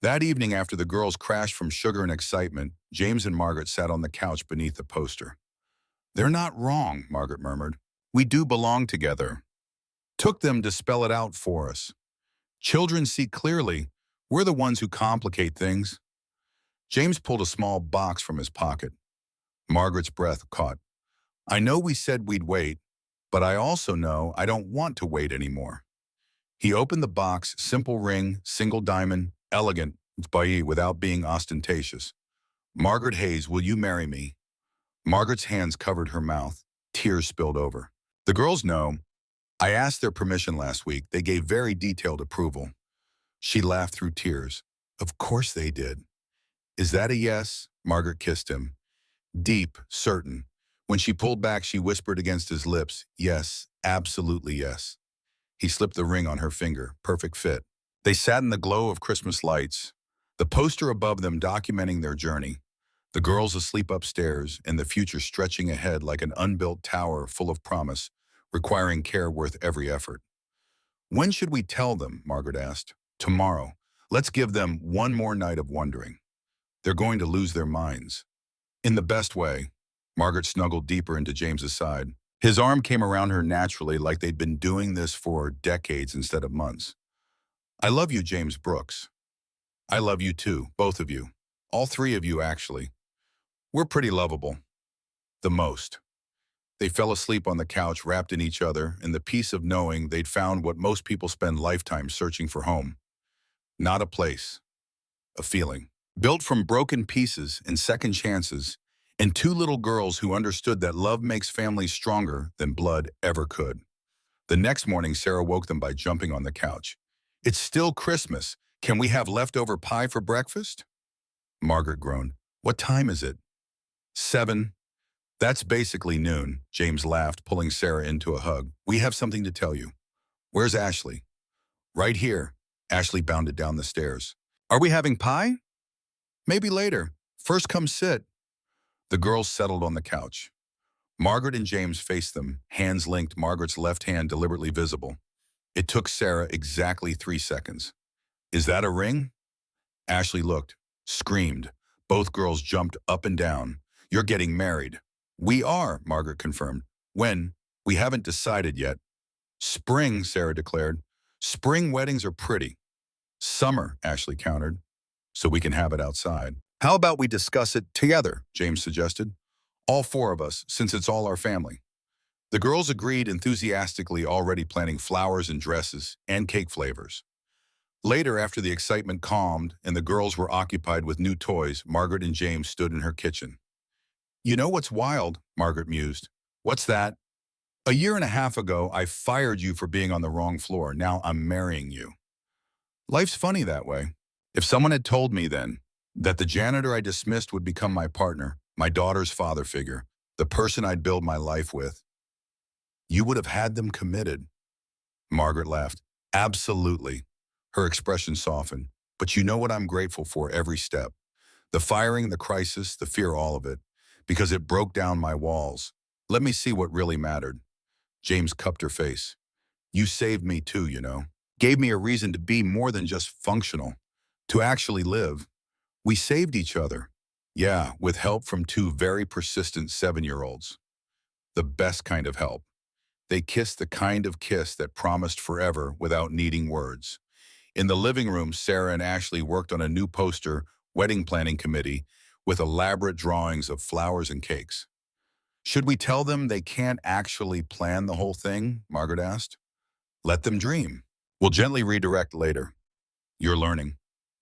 That evening, after the girls crashed from sugar and excitement, James and Margaret sat on the couch beneath the poster. They're not wrong, Margaret murmured. We do belong together. Took them to spell it out for us. Children see clearly. We're the ones who complicate things. James pulled a small box from his pocket. Margaret's breath caught. I know we said we'd wait, but I also know I don't want to wait anymore. He opened the box, simple ring, single diamond, elegant, without being ostentatious. Margaret Hayes, will you marry me? Margaret's hands covered her mouth. Tears spilled over. The girls know. I asked their permission last week. They gave very detailed approval. She laughed through tears. Of course they did. Is that a yes? Margaret kissed him. Deep, certain. When she pulled back, she whispered against his lips, yes, absolutely yes. He slipped the ring on her finger, perfect fit. They sat in the glow of Christmas lights, the poster above them documenting their journey, the girls asleep upstairs, and the future stretching ahead like an unbuilt tower full of promise, requiring care worth every effort. When should we tell them? Margaret asked. Tomorrow. Let's give them one more night of wondering. They're going to lose their minds. In the best way. Margaret snuggled deeper into James's side. His arm came around her naturally, like they'd been doing this for decades instead of months. I love you, James Brooks. I love you too, both of you. All three of you, actually. We're pretty lovable. The most. They fell asleep on the couch, wrapped in each other, in the peace of knowing they'd found what most people spend lifetimes searching for: home. Not a place. A feeling. Built from broken pieces and second chances, and two little girls who understood that love makes families stronger than blood ever could. The next morning, Sarah woke them by jumping on the couch. It's still Christmas. Can we have leftover pie for breakfast? Margaret groaned. What time is it? 7. That's basically noon, James laughed, pulling Sarah into a hug. We have something to tell you. Where's Ashley? Right here. Ashley bounded down the stairs. Are we having pie? Maybe later. First come sit. The girls settled on the couch. Margaret and James faced them, hands linked, Margaret's left hand deliberately visible. It took Sarah exactly 3 seconds. Is that a ring? Ashley looked, screamed. Both girls jumped up and down. You're getting married. We are, Margaret confirmed. When? We haven't decided yet. Spring, Sarah declared. Spring weddings are pretty. Summer, Ashley countered. So we can have it outside. How about we discuss it together, James suggested. All four of us, since it's all our family. The girls agreed enthusiastically, already planning flowers and dresses and cake flavors. Later, after the excitement calmed and the girls were occupied with new toys, Margaret and James stood in her kitchen. You know what's wild? Margaret mused. What's that? A year and a half ago, I fired you for being on the wrong floor. Now I'm marrying you. Life's funny that way. If someone had told me then that the janitor I dismissed would become my partner, my daughter's father figure, the person I'd build my life with, you would have had them committed. Margaret laughed. Absolutely. Her expression softened. But you know what I'm grateful for every step. The firing, the crisis, the fear, all of it. Because it broke down my walls. Let me see what really mattered. James cupped her face. You saved me too, you know. Gave me a reason to be more than just functional. To actually live. We saved each other. Yeah, with help from two very persistent 7-year-olds. The best kind of help. They kissed the kind of kiss that promised forever without needing words. In the living room, Sarah and Ashley worked on a new poster wedding planning committee with elaborate drawings of flowers and cakes. Should we tell them they can't actually plan the whole thing? Margaret asked. Let them dream. We'll gently redirect later. You're learning.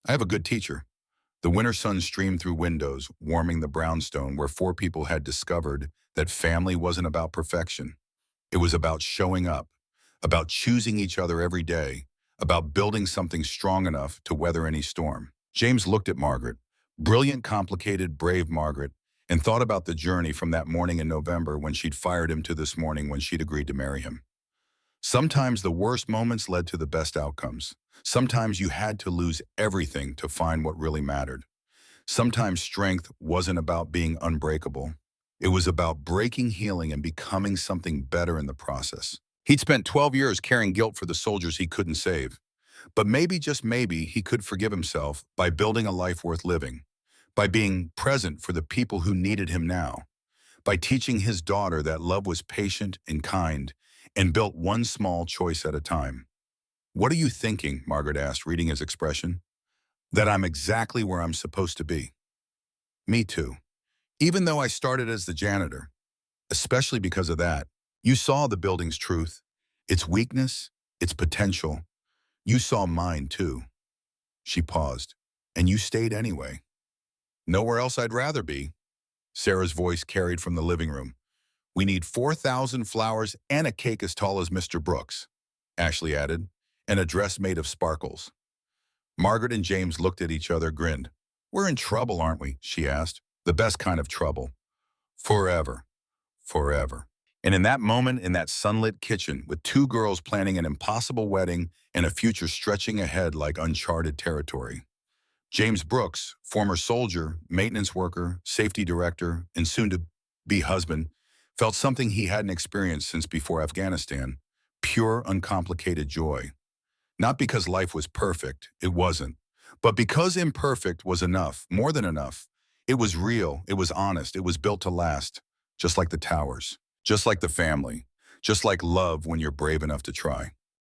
I have a good teacher. The winter sun streamed through windows, warming the brownstone where four people had discovered that family wasn't about perfection. It was about showing up, about choosing each other every day, about building something strong enough to weather any storm. James looked at Margaret, brilliant, complicated, brave Margaret, and thought about the journey from that morning in November when she'd fired him to this morning when she'd agreed to marry him. Sometimes the worst moments led to the best outcomes. Sometimes you had to lose everything to find what really mattered. Sometimes strength wasn't about being unbreakable. It was about breaking, healing, and becoming something better in the process. He'd spent 12 years carrying guilt for the soldiers he couldn't save. But maybe, just maybe, he could forgive himself by building a life worth living, by being present for the people who needed him now, by teaching his daughter that love was patient and kind, and built one small choice at a time. What are you thinking? Margaret asked, reading his expression. That I'm exactly where I'm supposed to be. Me too. Even though I started as the janitor, especially because of that, you saw the building's truth, its weakness, its potential. You saw mine too. She paused. And you stayed anyway. Nowhere else I'd rather be. Sarah's voice carried from the living room. We need 4,000 flowers and a cake as tall as Mr. Brooks, Ashley added, and a dress made of sparkles. Margaret and James looked at each other, grinned. We're in trouble, aren't we? She asked. The best kind of trouble. Forever. Forever. And in that moment, in that sunlit kitchen, with two girls planning an impossible wedding and a future stretching ahead like uncharted territory, James Brooks, former soldier, maintenance worker, safety director, and soon-to-be husband, felt something he hadn't experienced since before Afghanistan, pure, uncomplicated joy. Not because life was perfect, it wasn't, but because imperfect was enough, more than enough. It was real, it was honest, it was built to last, just like the towers, just like the family, just like love when you're brave enough to try.